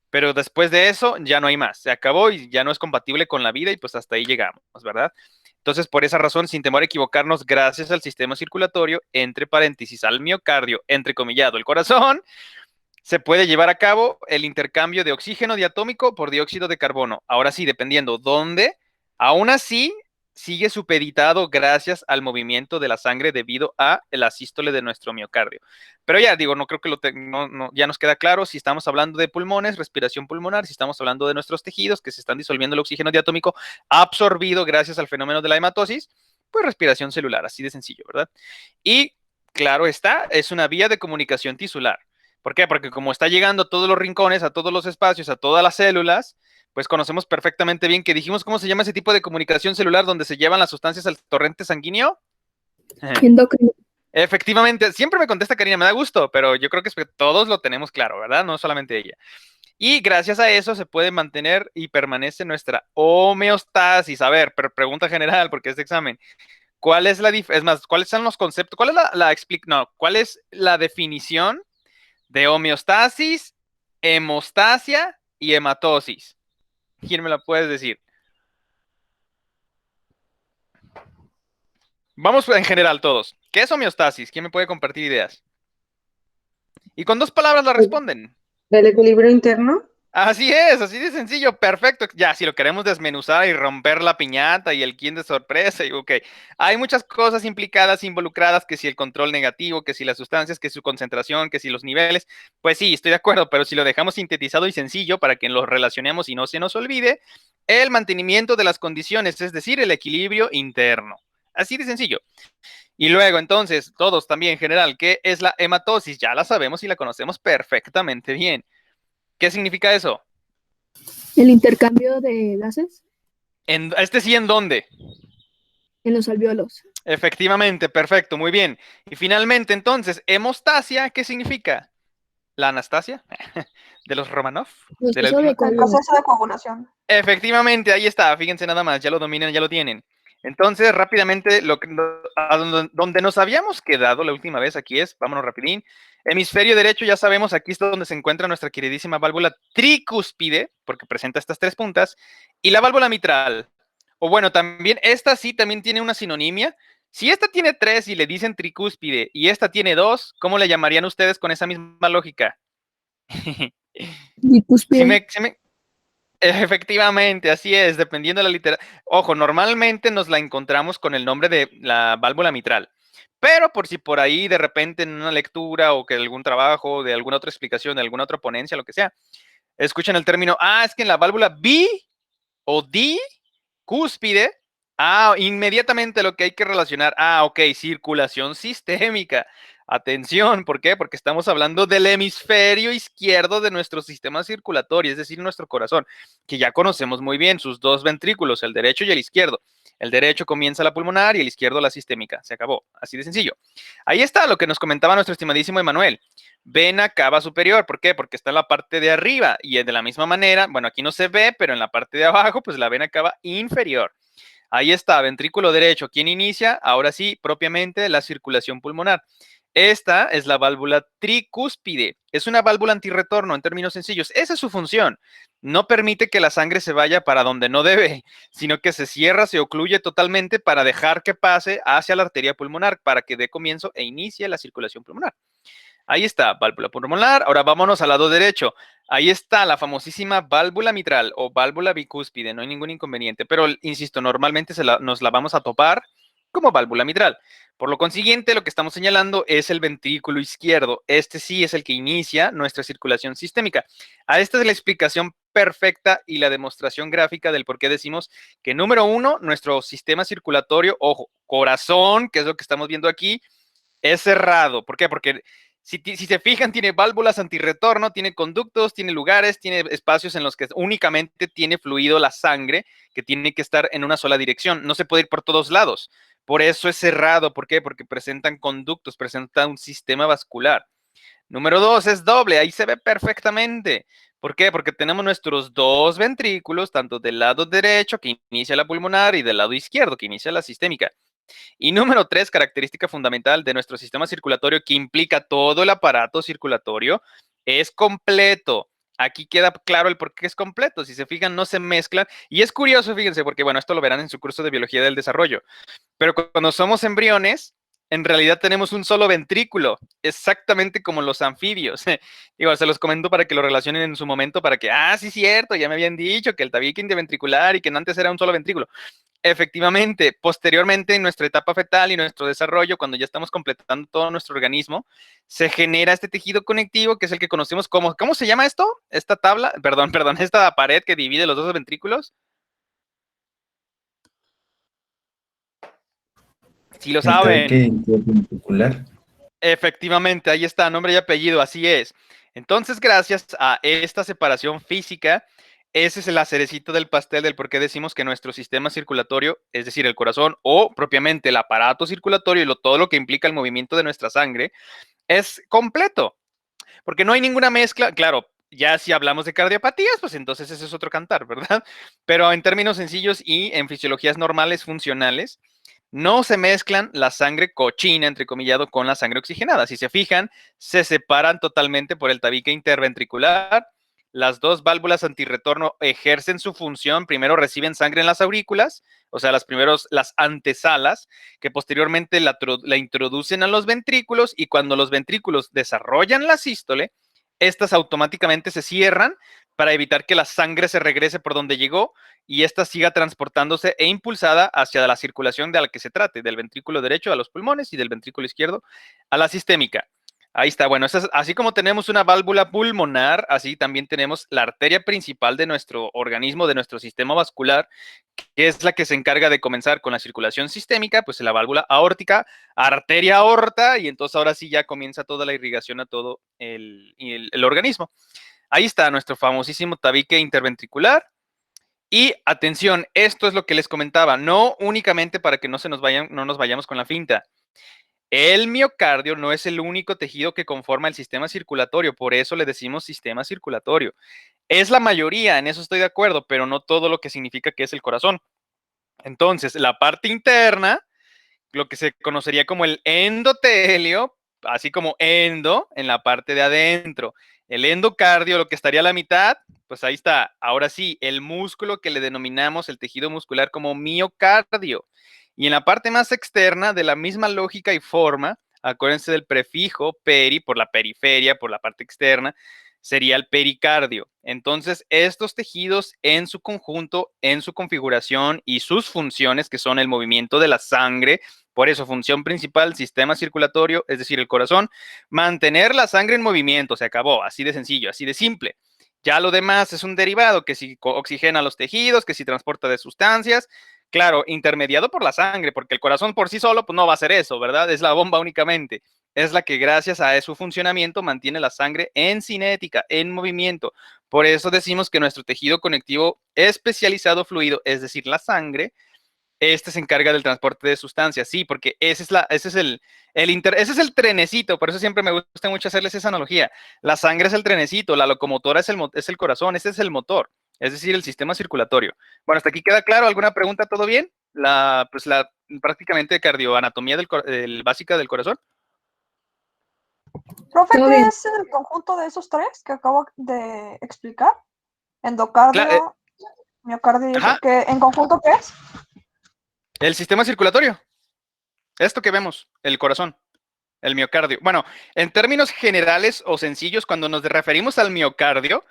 pero después de eso ya no hay más. Se acabó y ya no es compatible con la vida y pues hasta ahí llegamos, ¿verdad? Entonces, por esa razón, sin temor a equivocarnos, gracias al sistema circulatorio, entre paréntesis, al miocardio, entrecomillado, el corazón, se puede llevar a cabo el intercambio de oxígeno diatómico por dióxido de carbono. Ahora sí, dependiendo dónde, aún así sigue supeditado gracias al movimiento de la sangre debido a la sístole de nuestro miocardio. Pero ya digo, no creo que ya nos queda claro si estamos hablando de pulmones, respiración pulmonar, si estamos hablando de nuestros tejidos que se están disolviendo el oxígeno diatómico absorbido gracias al fenómeno de la hematosis, pues respiración celular, así de sencillo, ¿verdad? Y claro está, es una vía de comunicación tisular. ¿Por qué? Porque como está llegando a todos los rincones, a todos los espacios, a todas las células, pues conocemos perfectamente bien, que dijimos cómo se llama ese tipo de comunicación celular donde se llevan las sustancias al torrente sanguíneo. Endocrino. Efectivamente, siempre me contesta Karina, me da gusto, pero yo creo que es que todos lo tenemos claro, ¿verdad? No solamente ella. Y gracias a eso se puede mantener y permanece nuestra homeostasis. A ver, pero pregunta general, porque este examen, ¿cuál es la es más, cuáles son los conceptos? ¿Cuál es cuál es la definición de homeostasis, hemostasia y hematosis? ¿Quién me la puede decir? Vamos en general todos. ¿Qué es homeostasis? ¿Quién me puede compartir ideas? Y con 2 palabras la responden. ¿Del equilibrio interno? Así es, así de sencillo, perfecto. Ya, si lo queremos desmenuzar y romper la piñata y el quién de sorpresa, y ok. Hay muchas cosas implicadas, involucradas, que si el control negativo, que si las sustancias, que si su concentración, que si los niveles. Pues sí, estoy de acuerdo, pero si lo dejamos sintetizado y sencillo para que lo relacionemos y no se nos olvide, el mantenimiento de las condiciones, es decir, el equilibrio interno. Así de sencillo. Y luego, entonces, todos también en general, ¿qué es la hematosis? Ya la sabemos y la conocemos perfectamente bien. ¿Qué significa eso? El intercambio de gases Sí, ¿en dónde? en los alvéolos. Efectivamente, perfecto, muy bien. Y finalmente, entonces, hemostasia, ¿qué significa? ¿La Anastasia? ¿De los Romanov? Proceso de El proceso de coagulación. Efectivamente, ahí está, fíjense nada más, ya lo dominan, ya lo tienen. Entonces, rápidamente, donde nos habíamos quedado la última vez aquí es, vámonos rapidín, hemisferio derecho, ya sabemos, aquí es donde se encuentra nuestra queridísima válvula tricúspide, porque presenta estas 3 puntas, y la válvula mitral. O bueno, también, esta sí también tiene una sinonimia. Si esta tiene 3 y le dicen tricúspide, y esta tiene 2, ¿cómo le llamarían ustedes con esa misma lógica? Bicúspide. Efectivamente, así es, dependiendo de la literatura. Ojo, normalmente nos la encontramos con el nombre de la válvula mitral, pero por si por ahí de repente en una lectura o que algún trabajo, de alguna otra explicación, de alguna otra ponencia, lo que sea, escuchan el término, es que en la válvula bi o di cúspide, inmediatamente lo que hay que relacionar, ok, circulación sistémica. Atención, ¿por qué? Porque estamos hablando del hemisferio izquierdo de nuestro sistema circulatorio, es decir, nuestro corazón, que ya conocemos muy bien, sus 2 ventrículos, el derecho y el izquierdo. El derecho comienza la pulmonar y el izquierdo la sistémica. Se acabó, así de sencillo. Ahí está lo que nos comentaba nuestro estimadísimo Emanuel. Vena cava superior, ¿por qué? Porque está en la parte de arriba y de la misma manera, bueno, aquí no se ve, pero en la parte de abajo, pues la vena cava inferior. Ahí está, ventrículo derecho. ¿Quién inicia? Ahora sí, propiamente la circulación pulmonar. Esta es la válvula tricúspide. Es una válvula antirretorno en términos sencillos. Esa es su función. No permite que la sangre se vaya para donde no debe, sino que se cierra, se ocluye totalmente para dejar que pase hacia la arteria pulmonar, para que dé comienzo e inicie la circulación pulmonar. Ahí está, válvula pulmonar. Ahora vámonos al lado derecho. Ahí está la famosísima válvula mitral o válvula bicúspide. No hay ningún inconveniente, pero insisto, normalmente nos la vamos a topar como válvula mitral. Por lo consiguiente, lo que estamos señalando es el ventrículo izquierdo. Este sí es el que inicia nuestra circulación sistémica. A esta es la explicación perfecta y la demostración gráfica del por qué decimos que, número 1, nuestro sistema circulatorio, ojo, corazón, que es lo que estamos viendo aquí, es cerrado. ¿Por qué? Porque si se fijan, tiene válvulas antirretorno, tiene conductos, tiene lugares, tiene espacios en los que únicamente tiene fluido la sangre, que tiene que estar en una sola dirección. No se puede ir por todos lados. Por eso es cerrado. ¿Por qué? Porque presentan conductos, presenta un sistema vascular. Número 2, es doble. Ahí se ve perfectamente. ¿Por qué? Porque tenemos nuestros 2 ventrículos, tanto del lado derecho, que inicia la pulmonar, y del lado izquierdo, que inicia la sistémica. Y número 3, característica fundamental de nuestro sistema circulatorio, que implica todo el aparato circulatorio, es completo. Aquí queda claro el por qué es completo. Si se fijan, no se mezclan. Y es curioso, fíjense, porque bueno, esto lo verán en su curso de biología del desarrollo. Pero cuando somos embriones, en realidad tenemos un solo ventrículo, exactamente como los anfibios. Digo, se los comento para que lo relacionen en su momento, para que, sí, cierto, ya me habían dicho que el tabique interventricular y que antes era un solo ventrículo. Efectivamente, posteriormente en nuestra etapa fetal y nuestro desarrollo, cuando ya estamos completando todo nuestro organismo, se genera este tejido conectivo que es el que conocemos como, ¿cómo se llama esto? Esta tabla, perdón, esta pared que divide los 2 ventrículos. Si lo saben. Efectivamente, ahí está, nombre y apellido, así es. Entonces, gracias a esta separación física, ese es la cerecita del pastel del por qué decimos que nuestro sistema circulatorio, es decir, el corazón o propiamente el aparato circulatorio y todo lo que implica el movimiento de nuestra sangre, es completo, porque no hay ninguna mezcla. Claro, ya si hablamos de cardiopatías, pues entonces ese es otro cantar, ¿verdad? Pero en términos sencillos y en fisiologías normales funcionales, no se mezclan la sangre cochina, entrecomillado, con la sangre oxigenada. Si se fijan, se separan totalmente por el tabique interventricular. Las dos válvulas antirretorno ejercen su función. Primero reciben sangre en las aurículas, o sea, las antesalas, que posteriormente la introducen a los ventrículos, y cuando los ventrículos desarrollan la sístole, estas automáticamente se cierran para evitar que la sangre se regrese por donde llegó y esta siga transportándose e impulsada hacia la circulación de la que se trate, del ventrículo derecho a los pulmones y del ventrículo izquierdo a la sistémica. Ahí está. Bueno, así como tenemos una válvula pulmonar, así también tenemos la arteria principal de nuestro organismo, de nuestro sistema vascular, que es la que se encarga de comenzar con la circulación sistémica, pues la válvula aórtica, arteria aorta, y entonces ahora sí ya comienza toda la irrigación a todo el organismo. Ahí está nuestro famosísimo tabique interventricular. Y atención, esto es lo que les comentaba, no únicamente para que no nos vayamos con la finta. El miocardio no es el único tejido que conforma el sistema circulatorio, por eso le decimos sistema circulatorio. Es la mayoría, en eso estoy de acuerdo, pero no todo lo que significa que es el corazón. Entonces, la parte interna, lo que se conocería como el endotelio, así como endo en la parte de adentro. El endocardio, lo que estaría a la mitad, pues ahí está. Ahora sí, el músculo que le denominamos el tejido muscular como miocardio. Y en la parte más externa, de la misma lógica y forma, acuérdense del prefijo peri, por la periferia, por la parte externa, sería el pericardio. Entonces, estos tejidos en su conjunto, en su configuración y sus funciones, que son el movimiento de la sangre, por eso función principal, sistema circulatorio, es decir, el corazón, mantener la sangre en movimiento, se acabó, así de sencillo, así de simple. Ya lo demás es un derivado, que si oxigena los tejidos, que si transporta de sustancias, claro, intermediado por la sangre, porque el corazón por sí solo pues no va a hacer eso, ¿verdad? Es la bomba únicamente. Es la que gracias a su funcionamiento mantiene la sangre en cinética, en movimiento. Por eso decimos que nuestro tejido conectivo especializado fluido, es decir, la sangre, se encarga del transporte de sustancias. Sí, porque ese es el trenecito. Por eso siempre me gusta mucho hacerles esa analogía. La sangre es el trenecito, la locomotora es el corazón, ese es el motor, es decir, el sistema circulatorio. Bueno, ¿hasta aquí queda claro? ¿Alguna pregunta? ¿Todo bien? Prácticamente cardioanatomía básica del corazón. Profe, Todo ¿qué bien. es el conjunto de esos tres que acabo de explicar? Endocardio, miocardio y eso. Ajá. ¿En conjunto qué es? El sistema circulatorio. Esto que vemos, el corazón, el miocardio. Bueno, en términos generales o sencillos, cuando nos referimos al miocardio,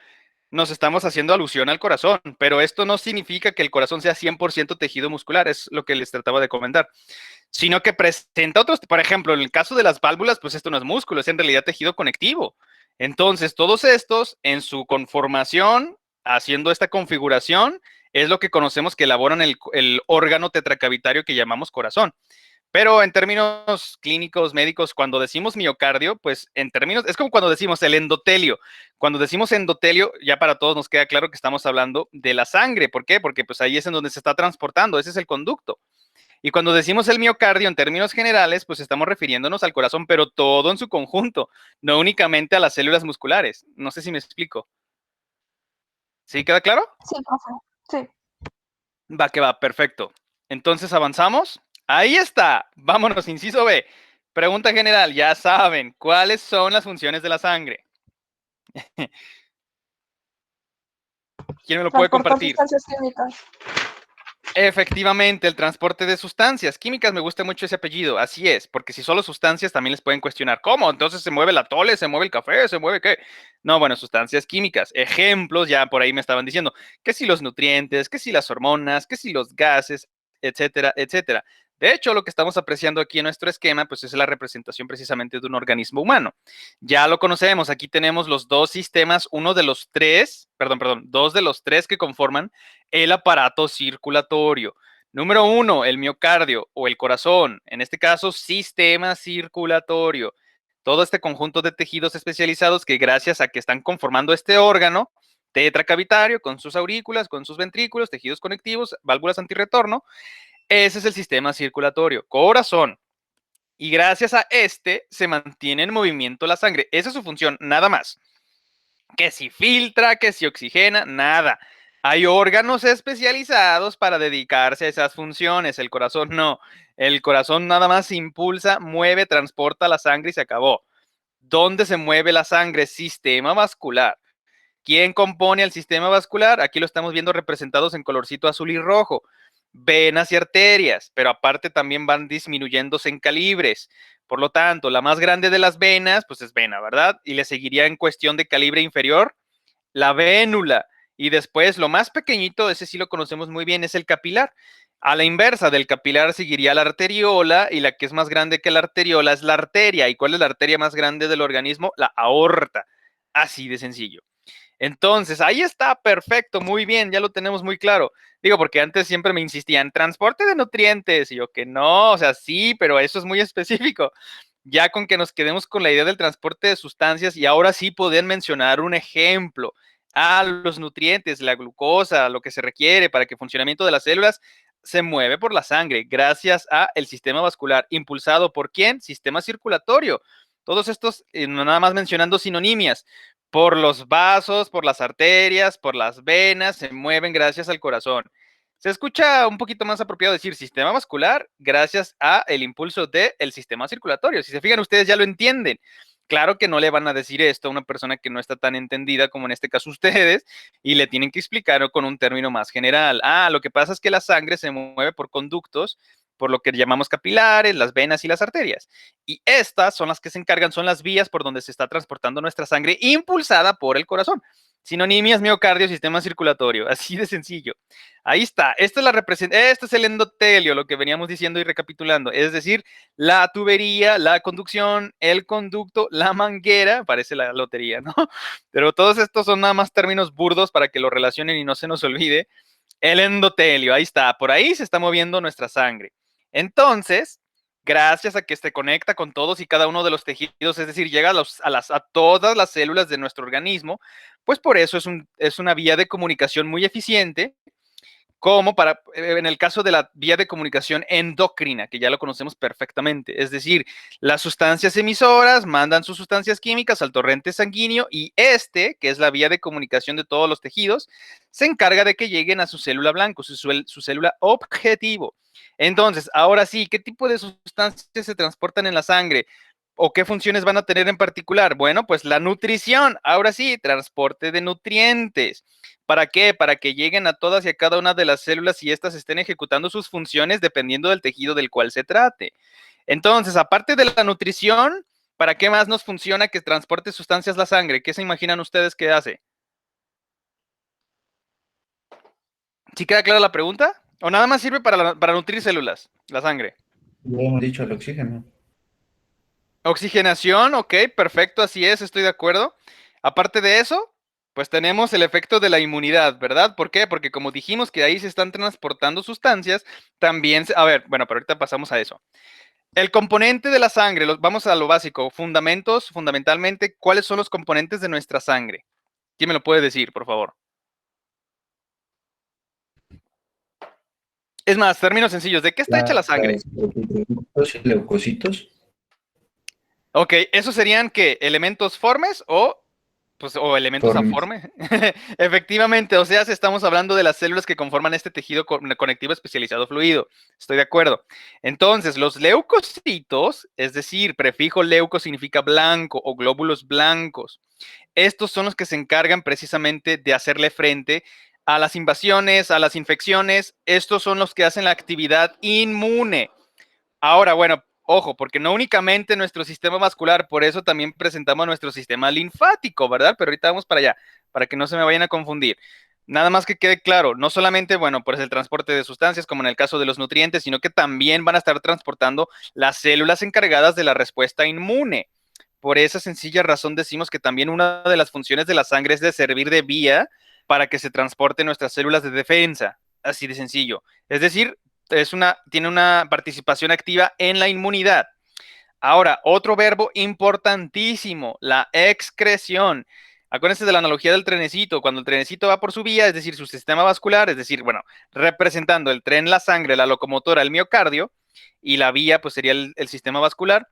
nos estamos haciendo alusión al corazón, pero esto no significa que el corazón sea 100% tejido muscular, es lo que les trataba de comentar, sino que presenta otros, por ejemplo, en el caso de las válvulas, pues esto no es músculo, es en realidad tejido conectivo. Entonces, todos estos, en su conformación, haciendo esta configuración, es lo que conocemos que elaboran el órgano tetracavitario que llamamos corazón. Pero en términos clínicos, médicos, cuando decimos miocardio, pues en términos, es como cuando decimos el endotelio. Cuando decimos endotelio, ya para todos nos queda claro que estamos hablando de la sangre. ¿Por qué? Porque pues ahí es en donde se está transportando, ese es el conducto. Y cuando decimos el miocardio en términos generales, pues estamos refiriéndonos al corazón, pero todo en su conjunto, no únicamente a las células musculares. No sé si me explico. ¿Sí queda claro? Sí, profe. Sí. Va que va, perfecto. Entonces avanzamos. Ahí está. Vámonos, inciso B. Pregunta general, ya saben, ¿cuáles son las funciones de la sangre? ¿Quién me lo puede Transportar compartir? sustancias químicas. Efectivamente, el transporte de sustancias químicas, me gusta mucho ese apellido, así es, porque si solo sustancias también les pueden cuestionar, ¿cómo? Entonces se mueve el atole, se mueve el café, se mueve ¿qué? No, bueno, sustancias químicas, ejemplos, ya por ahí me estaban diciendo, que si los nutrientes, que si las hormonas, que si los gases, etcétera, etcétera. De hecho, lo que estamos apreciando aquí en nuestro esquema, pues es la representación precisamente de un organismo humano. Ya lo conocemos, aquí tenemos los dos sistemas, dos de los tres que conforman el aparato circulatorio. Número 1, el miocardio o el corazón, en este caso, sistema circulatorio. Todo este conjunto de tejidos especializados que gracias a que están conformando este órgano, tetracavitario, con sus aurículas, con sus ventrículos, tejidos conectivos, válvulas antirretorno. Ese es el sistema circulatorio, corazón. Y gracias a este se mantiene en movimiento la sangre. Esa es su función, nada más. Que si filtra, que si oxigena, nada. Hay órganos especializados para dedicarse a esas funciones. El corazón no. El corazón nada más impulsa, mueve, transporta la sangre y se acabó. ¿Dónde se mueve la sangre? Sistema vascular. ¿Quién compone el sistema vascular? Aquí lo estamos viendo representados en colorcito azul y rojo. Venas y arterias, pero aparte también van disminuyéndose en calibres. Por lo tanto, la más grande de las venas, pues es vena, ¿verdad? Y le seguiría en cuestión de calibre inferior la vénula. Y después, lo más pequeñito, ese sí lo conocemos muy bien, es el capilar. A la inversa del capilar seguiría la arteriola, y la que es más grande que la arteriola es la arteria. ¿Y cuál es la arteria más grande del organismo? La aorta. Así de sencillo. Entonces, ahí está, perfecto, muy bien, ya lo tenemos muy claro. Digo, porque antes siempre me insistían, transporte de nutrientes, y yo que no, o sea, sí, pero eso es muy específico. Ya con que nos quedemos con la idea del transporte de sustancias, y ahora sí pueden mencionar un ejemplo. Los nutrientes, la glucosa, lo que se requiere para que el funcionamiento de las células se mueve por la sangre, gracias a el sistema vascular, impulsado por ¿quién? Sistema circulatorio. Todos estos, nada más mencionando sinonimias, por los vasos, por las arterias, por las venas, se mueven gracias al corazón. Se escucha un poquito más apropiado decir sistema vascular gracias a el impulso del sistema circulatorio. Si se fijan, ustedes ya lo entienden. Claro que no le van a decir esto a una persona que no está tan entendida como en este caso ustedes, y le tienen que explicar con un término más general. Lo que pasa es que la sangre se mueve por conductos, por lo que llamamos capilares, las venas y las arterias. Y estas son las que se encargan, son las vías por donde se está transportando nuestra sangre impulsada por el corazón. Sinonimias, miocardio, sistema circulatorio, así de sencillo. Ahí está, esta es el endotelio, lo que veníamos diciendo y recapitulando, es decir, la tubería, la conducción, el conducto, la manguera, parece la lotería, ¿no? Pero todos estos son nada más términos burdos para que lo relacionen y no se nos olvide. El endotelio, ahí está, por ahí se está moviendo nuestra sangre. Entonces, gracias a que se conecta con todos y cada uno de los tejidos, es decir, llega a todas las células de nuestro organismo, pues por eso es una vía de comunicación muy eficiente, como en el caso de la vía de comunicación endocrina, que ya lo conocemos perfectamente. Es decir, las sustancias emisoras mandan sus sustancias químicas al torrente sanguíneo, y que es la vía de comunicación de todos los tejidos, se encarga de que lleguen a su célula blanco, su célula objetivo. Entonces, ahora sí, ¿qué tipo de sustancias se transportan en la sangre? ¿O qué funciones van a tener en particular? Bueno, pues la nutrición, ahora sí, transporte de nutrientes. ¿Para qué? Para que lleguen a todas y a cada una de las células y éstas estén ejecutando sus funciones dependiendo del tejido del cual se trate. Entonces, aparte de la nutrición, ¿para qué más nos funciona que transporte sustancias la sangre? ¿Qué se imaginan ustedes que hace? ¿Sí queda clara la pregunta? ¿O nada más sirve para nutrir células, la sangre? Ya hemos dicho el oxígeno. Oxigenación, ok, perfecto, así es, estoy de acuerdo. Aparte de eso, pues tenemos el efecto de la inmunidad, ¿verdad? ¿Por qué? Porque como dijimos que ahí se están transportando sustancias, también, bueno, pero ahorita pasamos a eso. El componente de la sangre, vamos a lo básico, fundamentalmente, ¿cuáles son los componentes de nuestra sangre? ¿Quién me lo puede decir, por favor? Es más, términos sencillos, ¿de qué está hecha la sangre? Los leucocitos. Ok, ¿esos serían qué? ¿Elementos formes o elementos aforme? Efectivamente, o sea, estamos hablando de las células que conforman este tejido conectivo especializado fluido. Estoy de acuerdo. Entonces, los leucocitos, es decir, prefijo leuco significa blanco o glóbulos blancos. Estos son los que se encargan precisamente de hacerle frente a las invasiones, a las infecciones. Estos son los que hacen la actividad inmune. Ahora, bueno, ojo, porque no únicamente nuestro sistema vascular, por eso también presentamos nuestro sistema linfático, ¿verdad? Pero ahorita vamos para allá, para que no se me vayan a confundir. Nada más que quede claro, no solamente, bueno, pues el transporte de sustancias, como en el caso de los nutrientes, sino que también van a estar transportando las células encargadas de la respuesta inmune. Por esa sencilla razón decimos que también una de las funciones de la sangre es de servir de vía para que se transporten nuestras células de defensa, así de sencillo. Es decir, tiene una participación activa en la inmunidad. Ahora, otro verbo importantísimo, la excreción. Acuérdense de la analogía del trenecito. Cuando el trenecito va por su vía, es decir, su sistema vascular, es decir, bueno, representando el tren, la sangre, la locomotora, el miocardio, y la vía, pues sería el sistema vascular.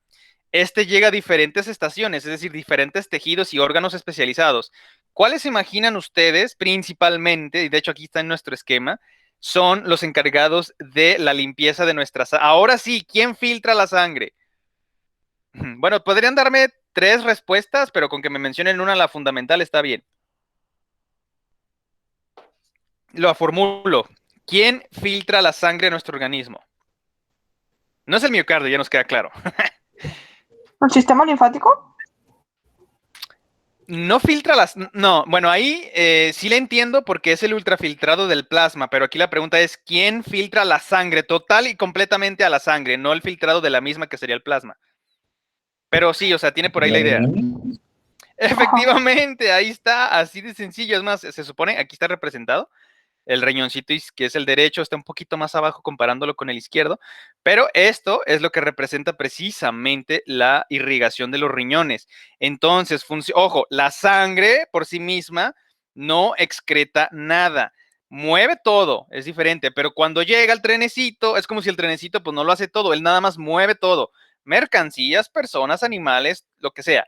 Este llega a diferentes estaciones, es decir, diferentes tejidos y órganos especializados. ¿Cuáles imaginan ustedes principalmente, y de hecho aquí está en nuestro esquema, son los encargados de la limpieza de nuestra sangre? Ahora sí, ¿quién filtra la sangre? Bueno, podrían darme 3 respuestas, pero con que me mencionen una, la fundamental, está bien. Lo formulo. ¿Quién filtra la sangre en nuestro organismo? No es el miocardio, ya nos queda claro. ¿El sistema linfático? No filtra las... No, bueno, ahí sí le entiendo porque es el ultrafiltrado del plasma, pero aquí la pregunta es, ¿quién filtra la sangre total y completamente a la sangre? No el filtrado de la misma que sería el plasma. Pero sí, o sea, tiene por ahí la idea. Efectivamente, ahí está, así de sencillo. Es más, se supone, aquí está representado, el riñoncito, que es el derecho, está un poquito más abajo comparándolo con el izquierdo, pero esto es lo que representa precisamente la irrigación de los riñones. Entonces, ojo, la sangre por sí misma no excreta nada, mueve todo, es diferente, pero cuando llega el trenecito, es como si el trenecito pues no lo hace todo, él nada más mueve todo, mercancías, personas, animales, lo que sea.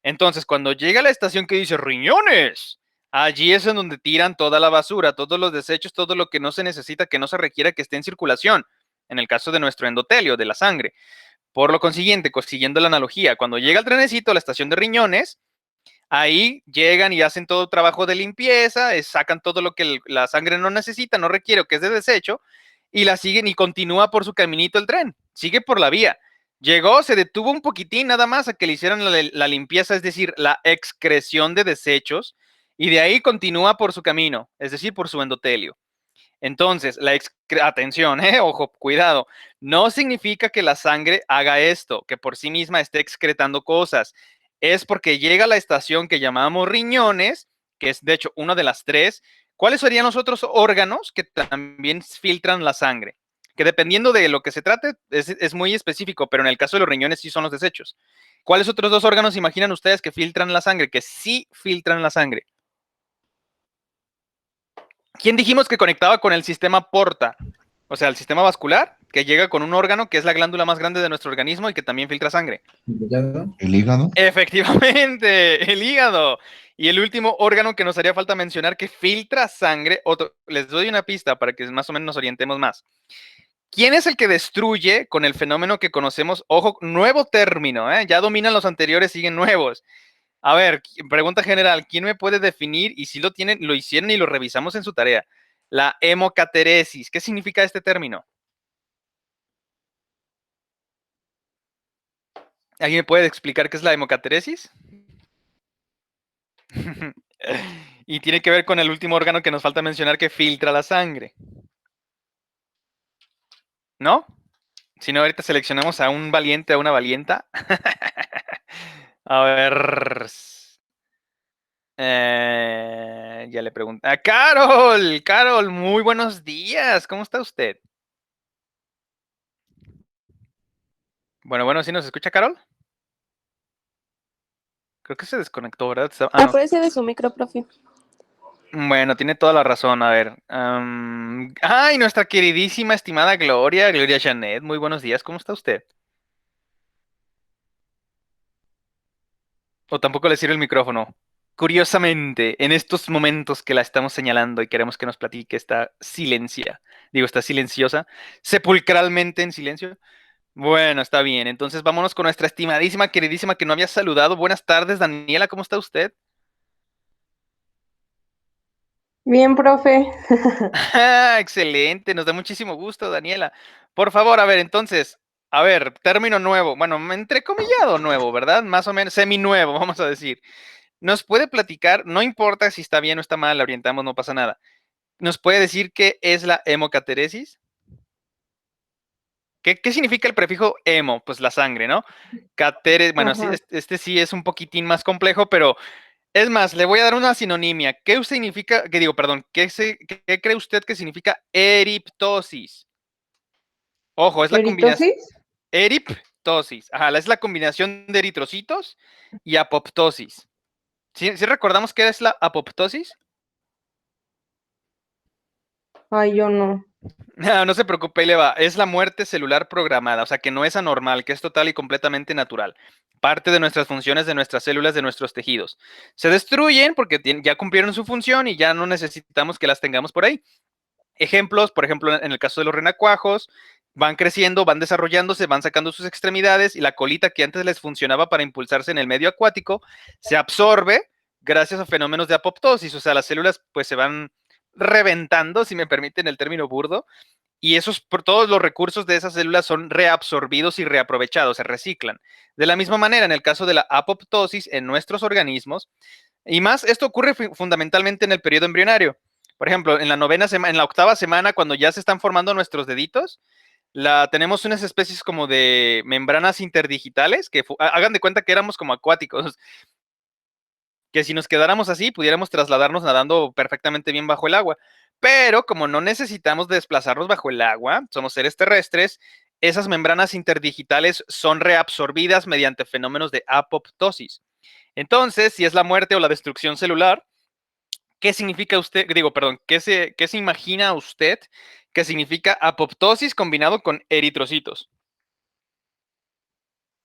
Entonces, cuando llega a la estación que dice riñones, allí es en donde tiran toda la basura, todos los desechos, todo lo que no se necesita, que no se requiera que esté en circulación, en el caso de nuestro endotelio, de la sangre. Por lo consiguiente, siguiendo la analogía, cuando llega el trenecito a la estación de riñones, ahí llegan y hacen todo el trabajo de limpieza, sacan todo lo que la sangre no necesita, no requiere, que es de desecho, y la siguen y continúa por su caminito el tren, sigue por la vía. Llegó, se detuvo un poquitín nada más a que le hicieran la limpieza, es decir, la excreción de desechos, y de ahí continúa por su camino, es decir, por su endotelio. Entonces, atención, ojo, cuidado, no significa que la sangre haga esto, que por sí misma esté excretando cosas. Es porque llega a la estación que llamamos riñones, que es de hecho una de las 3. ¿Cuáles serían los otros órganos que también filtran la sangre? Que dependiendo de lo que se trate, es muy específico, pero en el caso de los riñones sí son los desechos. ¿Cuáles otros 2 órganos imaginan ustedes que filtran la sangre? Que sí filtran la sangre. ¿Quién dijimos que conectaba con el sistema porta? O sea, el sistema vascular, que llega con un órgano que es la glándula más grande de nuestro organismo y que también filtra sangre. ¿El hígado? Efectivamente, el hígado. Y el último órgano que nos haría falta mencionar que filtra sangre, les doy una pista para que más o menos nos orientemos más. ¿Quién es el que destruye con el fenómeno que conocemos? Ojo, nuevo término, ya dominan los anteriores, siguen nuevos. A ver, pregunta general, ¿quién me puede definir? Y si lo tienen, lo hicieron y lo revisamos en su tarea. La hemocateresis. ¿Qué significa este término? ¿Alguien me puede explicar qué es la hemocateresis? Y tiene que ver con el último órgano que nos falta mencionar que filtra la sangre. ¿No? Si no, ahorita seleccionamos a un valiente, a una valienta. A ver. Ya le pregunto. ¡A Carol! Carol, muy buenos días. ¿Cómo está usted? Bueno, ¿sí nos escucha, Carol? Creo que se desconectó, ¿verdad? No. Aparece de su micro, profe. Bueno, tiene toda la razón. A ver. ¡Ay, nuestra queridísima, estimada Gloria Janet! Muy buenos días. ¿Cómo está usted? ¿O tampoco le sirve el micrófono? Curiosamente, en estos momentos que la estamos señalando y queremos que nos platique, está silenciosa, sepulcralmente en silencio. Bueno, está bien. Entonces vámonos con nuestra estimadísima, queridísima que no había saludado. Buenas tardes, Daniela, ¿cómo está usted? Bien, profe. Excelente, nos da muchísimo gusto, Daniela. Por favor, a ver, entonces, término nuevo, bueno, entrecomillado nuevo, ¿verdad? Más o menos, seminuevo, vamos a decir. ¿Nos puede platicar? No importa si está bien o está mal, la orientamos, no pasa nada. ¿Nos puede decir qué es la hemocateresis? ¿Qué significa el prefijo hemo? Pues la sangre, ¿no? Bueno, sí, este sí es un poquitín más complejo, pero es más, le voy a dar una sinonimia. ¿Qué cree usted que significa eriptosis? Ojo, es la combinación. Eriptosis. Ajá, es la combinación de eritrocitos y apoptosis. ¿Sí recordamos qué es la apoptosis? Ay, yo no. No se preocupe, ahí le va. Es la muerte celular programada, o sea, que no es anormal, que es total y completamente natural. Parte de nuestras funciones, de nuestras células, de nuestros tejidos. Se destruyen porque ya cumplieron su función y ya no necesitamos que las tengamos por ahí. Ejemplos, por ejemplo, en el caso de los renacuajos, van creciendo, van desarrollándose, van sacando sus extremidades y la colita que antes les funcionaba para impulsarse en el medio acuático se absorbe gracias a fenómenos de apoptosis, o sea, las células pues se van reventando, si me permiten el término burdo, y todos los recursos de esas células son reabsorbidos y reaprovechados, se reciclan. De la misma manera, en el caso de la apoptosis en nuestros organismos, y más, esto ocurre fundamentalmente en el periodo embrionario. Por ejemplo, en la octava semana, cuando ya se están formando nuestros deditos, tenemos unas especies como de membranas interdigitales que hagan de cuenta que éramos como acuáticos, que si nos quedáramos así, pudiéramos trasladarnos nadando perfectamente bien bajo el agua. Pero como no necesitamos desplazarnos bajo el agua, somos seres terrestres, esas membranas interdigitales son reabsorbidas mediante fenómenos de apoptosis. Entonces, si es la muerte o la destrucción celular, ¿qué significa usted? Digo, perdón, ¿qué se imagina usted que significa apoptosis combinado con eritrocitos?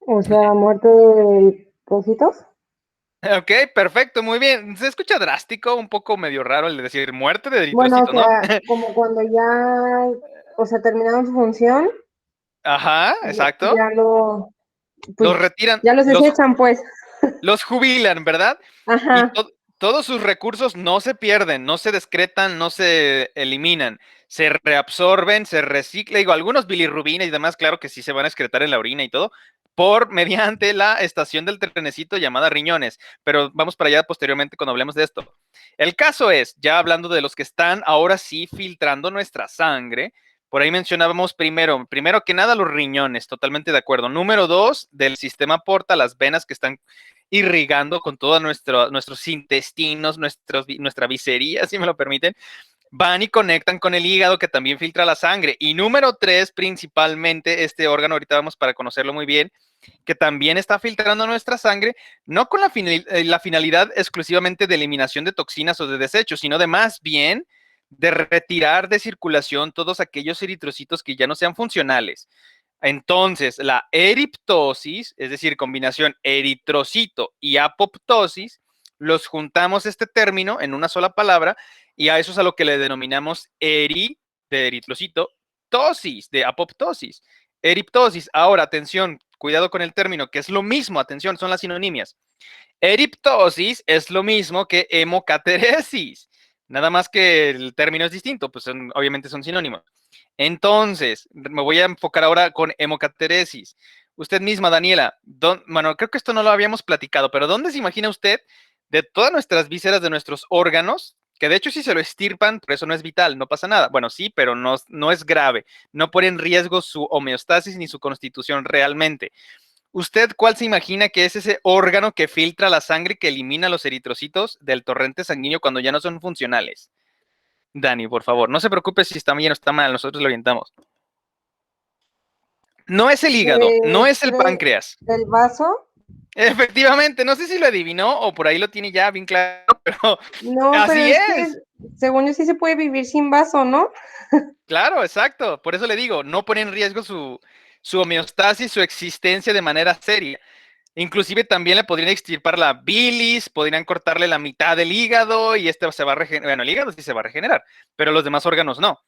O sea, muerte de cositos. Ok, perfecto, muy bien. Se escucha drástico, un poco medio raro el decir muerte de Bueno, eritrocitos, o sea, ¿no? como cuando ya, o sea, terminaron su función, Ajá, exacto. ya Los pues, retiran, ya los desechan, pues. los jubilan, ¿verdad? Y Ajá. todos sus recursos no se pierden, no se descretan, no se eliminan, se reabsorben, se reciclan. Digo, algunos bilirrubina y demás, claro que sí se van a excretar en la orina y todo, mediante la estación del trenecito llamada riñones. Pero vamos para allá posteriormente cuando hablemos de esto. El caso es, ya hablando de los que están ahora sí filtrando nuestra sangre, por ahí mencionábamos primero que nada los riñones, totalmente de acuerdo. Número 2, del sistema porta, las venas que están irrigando con todos nuestros intestinos, nuestra viscería, si me lo permiten, van y conectan con el hígado que también filtra la sangre. Y número 3, principalmente este órgano, ahorita vamos para conocerlo muy bien, que también está filtrando nuestra sangre, no con la finalidad exclusivamente de eliminación de toxinas o de desechos, sino de más bien de retirar de circulación todos aquellos eritrocitos que ya no sean funcionales. Entonces, la eriptosis, es decir, combinación eritrocito y apoptosis, los juntamos este término en una sola palabra y a eso es a lo que le denominamos de eritrocito, tosis, de apoptosis. Eriptosis. Ahora, atención, cuidado con el término, que es lo mismo, atención, son las sinonimias. Eriptosis es lo mismo que hemocateresis, nada más que el término es distinto, pues obviamente son sinónimos. Entonces, me voy a enfocar ahora con hemocateresis. Usted misma, Daniela, bueno, creo que esto no lo habíamos platicado, pero ¿dónde se imagina usted de todas nuestras vísceras, de nuestros órganos, que de hecho si se lo extirpan, por eso no es vital, no pasa nada? Bueno, sí, pero no es grave, no pone en riesgo su homeostasis ni su constitución realmente. ¿Usted cuál se imagina que es ese órgano que filtra la sangre y que elimina los eritrocitos del torrente sanguíneo cuando ya no son funcionales? Dani, por favor, no se preocupe si está bien o está mal, nosotros lo orientamos. No es el hígado, no es el páncreas. ¿El vaso? Efectivamente, no sé si lo adivinó o por ahí lo tiene ya bien claro, pero No, así pero es. que, según yo sí se puede vivir sin vaso, ¿no? Claro, exacto. Por eso le digo, no pone en riesgo su homeostasis, su existencia de manera seria. Inclusive también le podrían extirpar la bilis, podrían cortarle la mitad del hígado y este se va a regenerar. Bueno, el hígado sí se va a regenerar, pero los demás órganos no.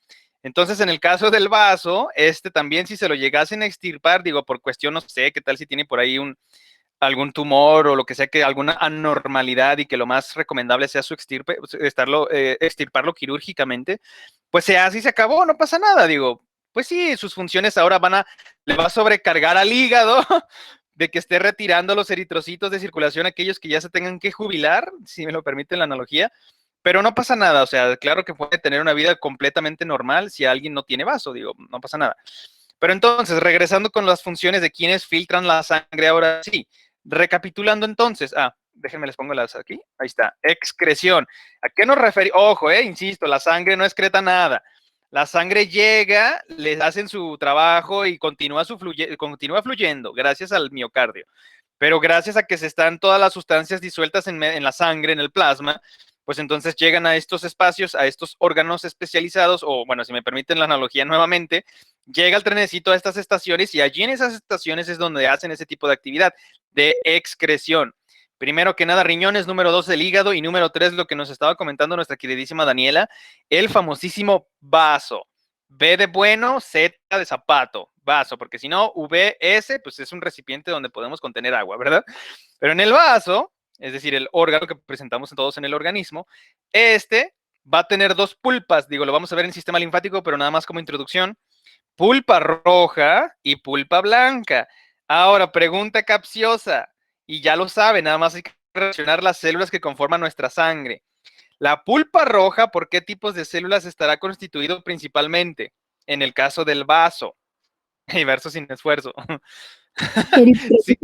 Entonces, en el caso del vaso, también si se lo llegasen a extirpar, digo, por cuestión, no sé, qué tal si tiene por ahí algún tumor o lo que sea, que alguna anormalidad y que lo más recomendable sea su extirparlo quirúrgicamente, pues se hace y se acabó, no pasa nada, digo, pues sí, sus funciones ahora le va a sobrecargar al hígado de que esté retirando los eritrocitos de circulación, aquellos que ya se tengan que jubilar, si me lo permite la analogía, pero no pasa nada, o sea, claro que puede tener una vida completamente normal si alguien no tiene vaso, digo, no pasa nada. Pero entonces, regresando con las funciones de quienes filtran la sangre, ahora sí, recapitulando entonces, déjenme les pongo las aquí, ahí está, excreción. ¿A qué nos referimos? Ojo, insisto, la sangre no excreta nada. La sangre llega, les hacen su trabajo y continúa fluyendo gracias al miocardio. pero gracias a que se están todas las sustancias disueltas en la sangre, en el plasma, pues entonces llegan a estos espacios, a estos órganos especializados, o bueno, si me permiten la analogía nuevamente, llega el trenecito a estas estaciones y allí en esas estaciones es donde hacen ese tipo de actividad de excreción. Primero que nada, riñones, número 2, el hígado, y número 3, lo que nos estaba comentando nuestra queridísima Daniela, el famosísimo vaso. B de bueno, Z de zapato, vaso, porque si no, VS, pues es un recipiente donde podemos contener agua, ¿verdad? Pero en el vaso, es decir, el órgano que presentamos todos en el organismo, va a tener dos pulpas, digo, lo vamos a ver en el sistema linfático, pero nada más como introducción, pulpa roja y pulpa blanca. Ahora, pregunta capciosa, y ya lo saben, nada más hay que relacionar las células que conforman nuestra sangre. La pulpa roja, ¿por qué tipos de células estará constituido principalmente? En el caso del vaso, y verso sin esfuerzo. Sí,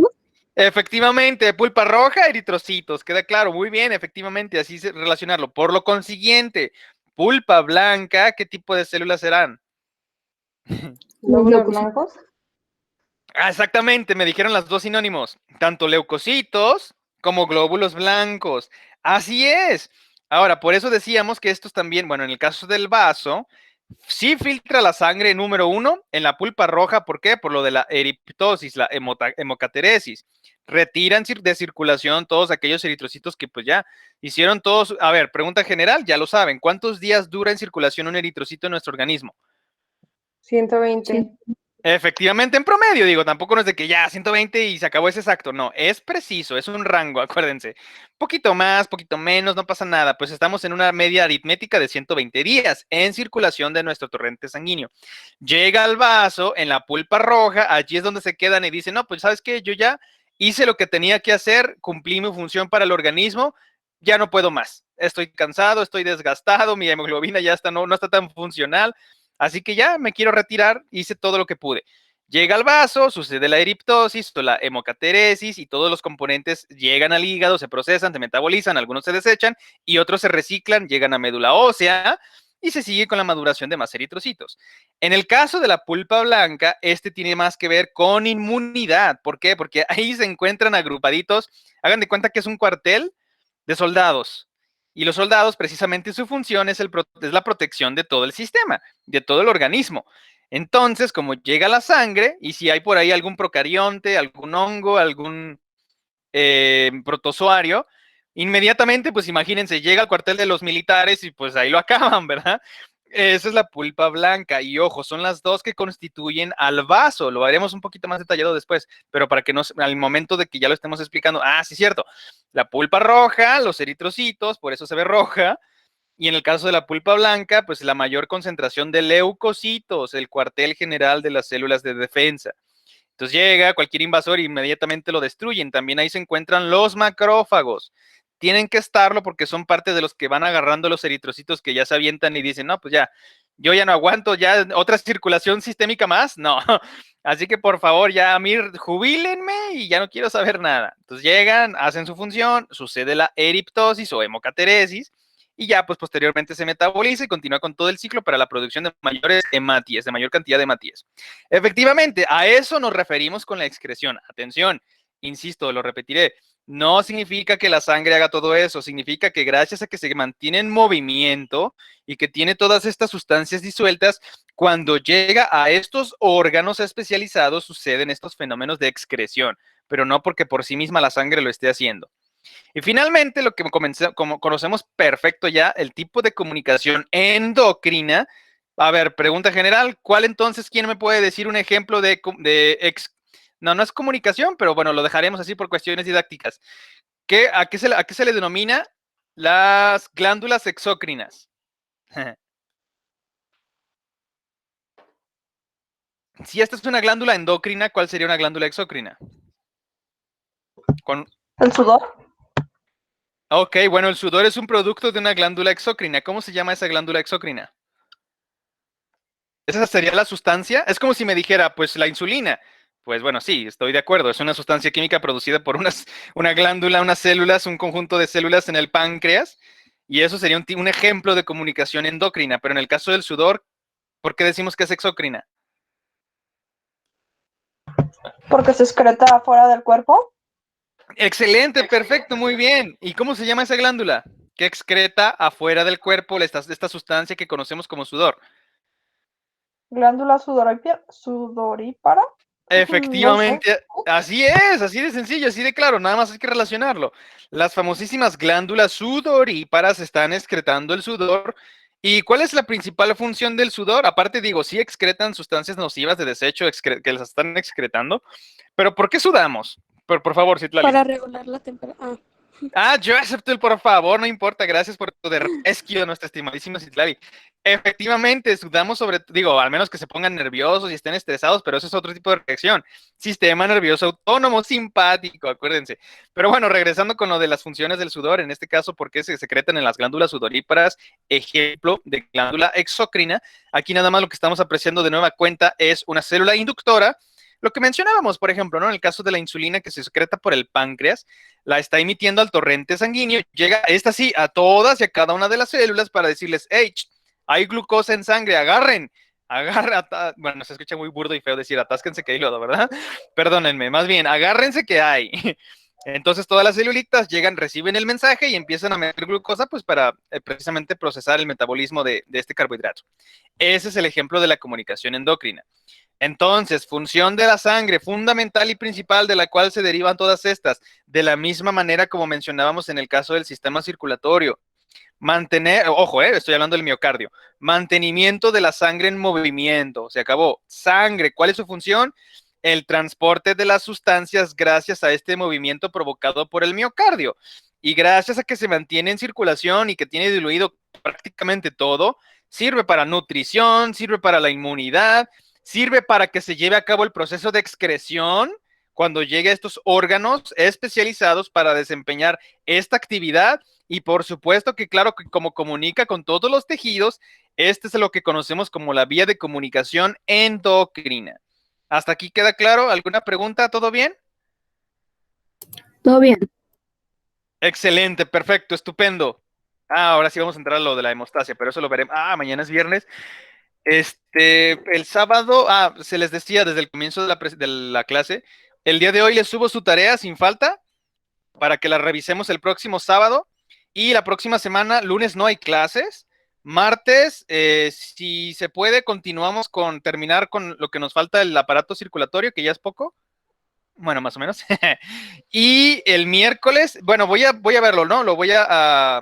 efectivamente, pulpa roja, eritrocitos, queda claro, muy bien, efectivamente, así relacionarlo. Por lo consiguiente, pulpa blanca, ¿qué tipo de células serán? ¿Glóbulos blancos? Ah, exactamente, me dijeron las dos sinónimos, tanto leucocitos como glóbulos blancos. Así es. Ahora, por eso decíamos que estos también, bueno, en el caso del vaso, sí filtra la sangre número 1 en la pulpa roja. ¿Por qué? Por lo de la eriptosis, la hemocateresis. Retiran de circulación todos aquellos eritrocitos que pues ya hicieron todos. A ver, pregunta general, ya lo saben. ¿Cuántos días dura en circulación un eritrocito en nuestro organismo? 120. Sí. Efectivamente, en promedio, digo, tampoco no es de que ya 120 y se acabó, es exacto, no, es preciso, es un rango, acuérdense, poquito más, poquito menos, no pasa nada, pues estamos en una media aritmética de 120 días en circulación de nuestro torrente sanguíneo. Llega al vaso, en la pulpa roja, allí es donde se quedan y dicen, no, pues ¿sabes qué? Yo ya hice lo que tenía que hacer, cumplí mi función para el organismo, ya no puedo más, estoy cansado, estoy desgastado, mi hemoglobina ya está, no está tan funcional. Así que ya me quiero retirar, hice todo lo que pude. Llega al vaso, sucede la eriptosis, la hemocateresis y todos los componentes llegan al hígado, se procesan, se metabolizan, algunos se desechan y otros se reciclan, llegan a médula ósea y se sigue con la maduración de más eritrocitos. En el caso de la pulpa blanca, tiene más que ver con inmunidad. ¿Por qué? Porque ahí se encuentran agrupaditos, hagan de cuenta que es un cuartel de soldados. Y los soldados, precisamente su función es la protección de todo el sistema, de todo el organismo. Entonces, como llega la sangre, y si hay por ahí algún procarionte, algún hongo, algún protozoario, inmediatamente, pues imagínense, llega al cuartel de los militares y pues ahí lo acaban, ¿verdad? Esa es la pulpa blanca. Y ojo, son las dos que constituyen al vaso. Lo haremos un poquito más detallado después, pero para que al momento de que ya lo estemos explicando, sí, cierto. La pulpa roja, los eritrocitos, por eso se ve roja. Y en el caso de la pulpa blanca, pues la mayor concentración de leucocitos, el cuartel general de las células de defensa. Entonces llega cualquier invasor e inmediatamente lo destruyen. También ahí se encuentran los macrófagos. Tienen que estarlo porque son parte de los que van agarrando los eritrocitos que ya se avientan y dicen, no, pues ya, yo ya no aguanto, ya otra circulación sistémica más, no. Así que por favor, ya a mí jubílenme y ya no quiero saber nada. Entonces llegan, hacen su función, sucede la eriptosis o hemocateresis y ya pues posteriormente se metaboliza y continúa con todo el ciclo para la producción de mayores hematíes, de mayor cantidad de hematíes. Efectivamente, a eso nos referimos con la excreción. Atención, insisto, lo repetiré. No significa que la sangre haga todo eso, significa que gracias a que se mantiene en movimiento y que tiene todas estas sustancias disueltas, cuando llega a estos órganos especializados suceden estos fenómenos de excreción, pero no porque por sí misma la sangre lo esté haciendo. Y finalmente, lo que como conocemos perfecto ya, el tipo de comunicación endocrina. A ver, pregunta general, ¿cuál entonces, quién me puede decir un ejemplo no es comunicación, pero bueno, lo dejaremos así por cuestiones didácticas. ¿A qué se le denomina las glándulas exócrinas? Si esta es una glándula endocrina, ¿cuál sería una glándula exócrina? ¿El sudor? Ok, bueno, el sudor es un producto de una glándula exócrina. ¿Cómo se llama esa glándula exócrina? ¿Esa sería la sustancia? Es como si me dijera, pues la insulina. Pues bueno, sí, estoy de acuerdo. Es una sustancia química producida por una glándula, unas células, un conjunto de células en el páncreas. Y eso sería un ejemplo de comunicación endocrina. Pero en el caso del sudor, ¿por qué decimos que es exócrina? Porque se excreta fuera del cuerpo. Excelente, perfecto, muy bien. ¿Y cómo se llama esa glándula? Que excreta afuera del cuerpo esta sustancia que conocemos como sudor. Glándula sudorípara. No sé. Efectivamente, así es, así de sencillo, así de claro, nada más hay que relacionarlo. Las famosísimas glándulas sudoríparas están excretando el sudor. ¿Y cuál es la principal función del sudor? Aparte, digo, sí excretan sustancias nocivas de desecho que las están excretando, pero ¿por qué sudamos? Por favor, Citlali. Para regular la temperatura. Yo acepto el por favor, no importa, gracias por tu rescue, nuestra estimadísima Citlali. Efectivamente, sudamos al menos que se pongan nerviosos y estén estresados, pero eso es otro tipo de reacción. Sistema nervioso autónomo, simpático, acuérdense. Pero bueno, regresando con lo de las funciones del sudor, en este caso, ¿por qué se secretan en las glándulas sudoríparas? Ejemplo de glándula exócrina. Aquí nada más lo que estamos apreciando de nueva cuenta es una célula inductora. Lo que mencionábamos, por ejemplo, ¿no? En el caso de la insulina que se secreta por el páncreas, la está emitiendo al torrente sanguíneo, llega esta sí a todas y a cada una de las células para decirles, hey, hay glucosa en sangre, agarren, bueno, se escucha muy burdo y feo decir atásquense que hay lodo, ¿verdad? Perdónenme, más bien, agárrense que hay. Entonces todas las celulitas llegan, reciben el mensaje y empiezan a meter glucosa pues para precisamente procesar el metabolismo de este carbohidrato. Ese es el ejemplo de la comunicación endocrina. Entonces, función de la sangre, fundamental y principal de la cual se derivan todas estas, de la misma manera como mencionábamos en el caso del sistema circulatorio. Mantener, ojo, estoy hablando del miocardio, mantenimiento de la sangre en movimiento, se acabó. Sangre, ¿cuál es su función? El transporte de las sustancias gracias a este movimiento provocado por el miocardio. Y gracias a que se mantiene en circulación y que tiene diluido prácticamente todo, sirve para nutrición, sirve para la inmunidad, sirve para que se lleve a cabo el proceso de excreción cuando llegue a estos órganos especializados para desempeñar esta actividad y por supuesto que claro que como comunica con todos los tejidos, este es lo que conocemos como la vía de comunicación endocrina. ¿Hasta aquí queda claro? ¿Alguna pregunta? ¿Todo bien? Todo bien. Excelente, perfecto, estupendo. Ahora sí vamos a entrar a lo de la hemostasia, pero eso lo veremos. Mañana es viernes. El sábado, se les decía desde el comienzo de la clase, el día de hoy les subo su tarea sin falta para que la revisemos el próximo sábado y la próxima semana, lunes no hay clases, martes, si se puede, continuamos con terminar con lo que nos falta el aparato circulatorio, que ya es poco, bueno, más o menos, y el miércoles, bueno, voy a verlo, ¿no? Lo voy a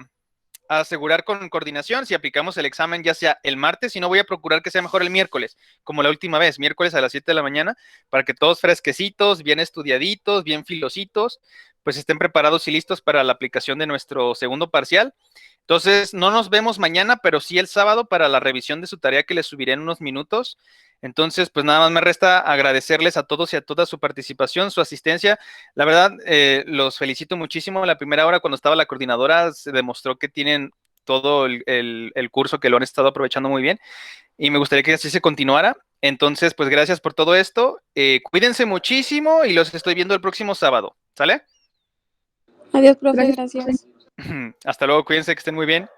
asegurar con coordinación si aplicamos el examen ya sea el martes, si no voy a procurar que sea mejor el miércoles, como la última vez, miércoles a las 7 de la mañana, para que todos fresquecitos, bien estudiaditos, bien filositos, pues estén preparados y listos para la aplicación de nuestro segundo parcial. Entonces, no nos vemos mañana, pero sí el sábado para la revisión de su tarea que les subiré en unos minutos. Entonces, pues nada más me resta agradecerles a todos y a toda su participación, su asistencia. La verdad, los felicito muchísimo. La primera hora, cuando estaba la coordinadora, se demostró que tienen todo el curso, que lo han estado aprovechando muy bien. Y me gustaría que así se continuara. Entonces, pues gracias por todo esto. Cuídense muchísimo y los estoy viendo el próximo sábado. ¿Sale? Adiós, profe, gracias. Hasta luego, cuídense, que estén muy bien.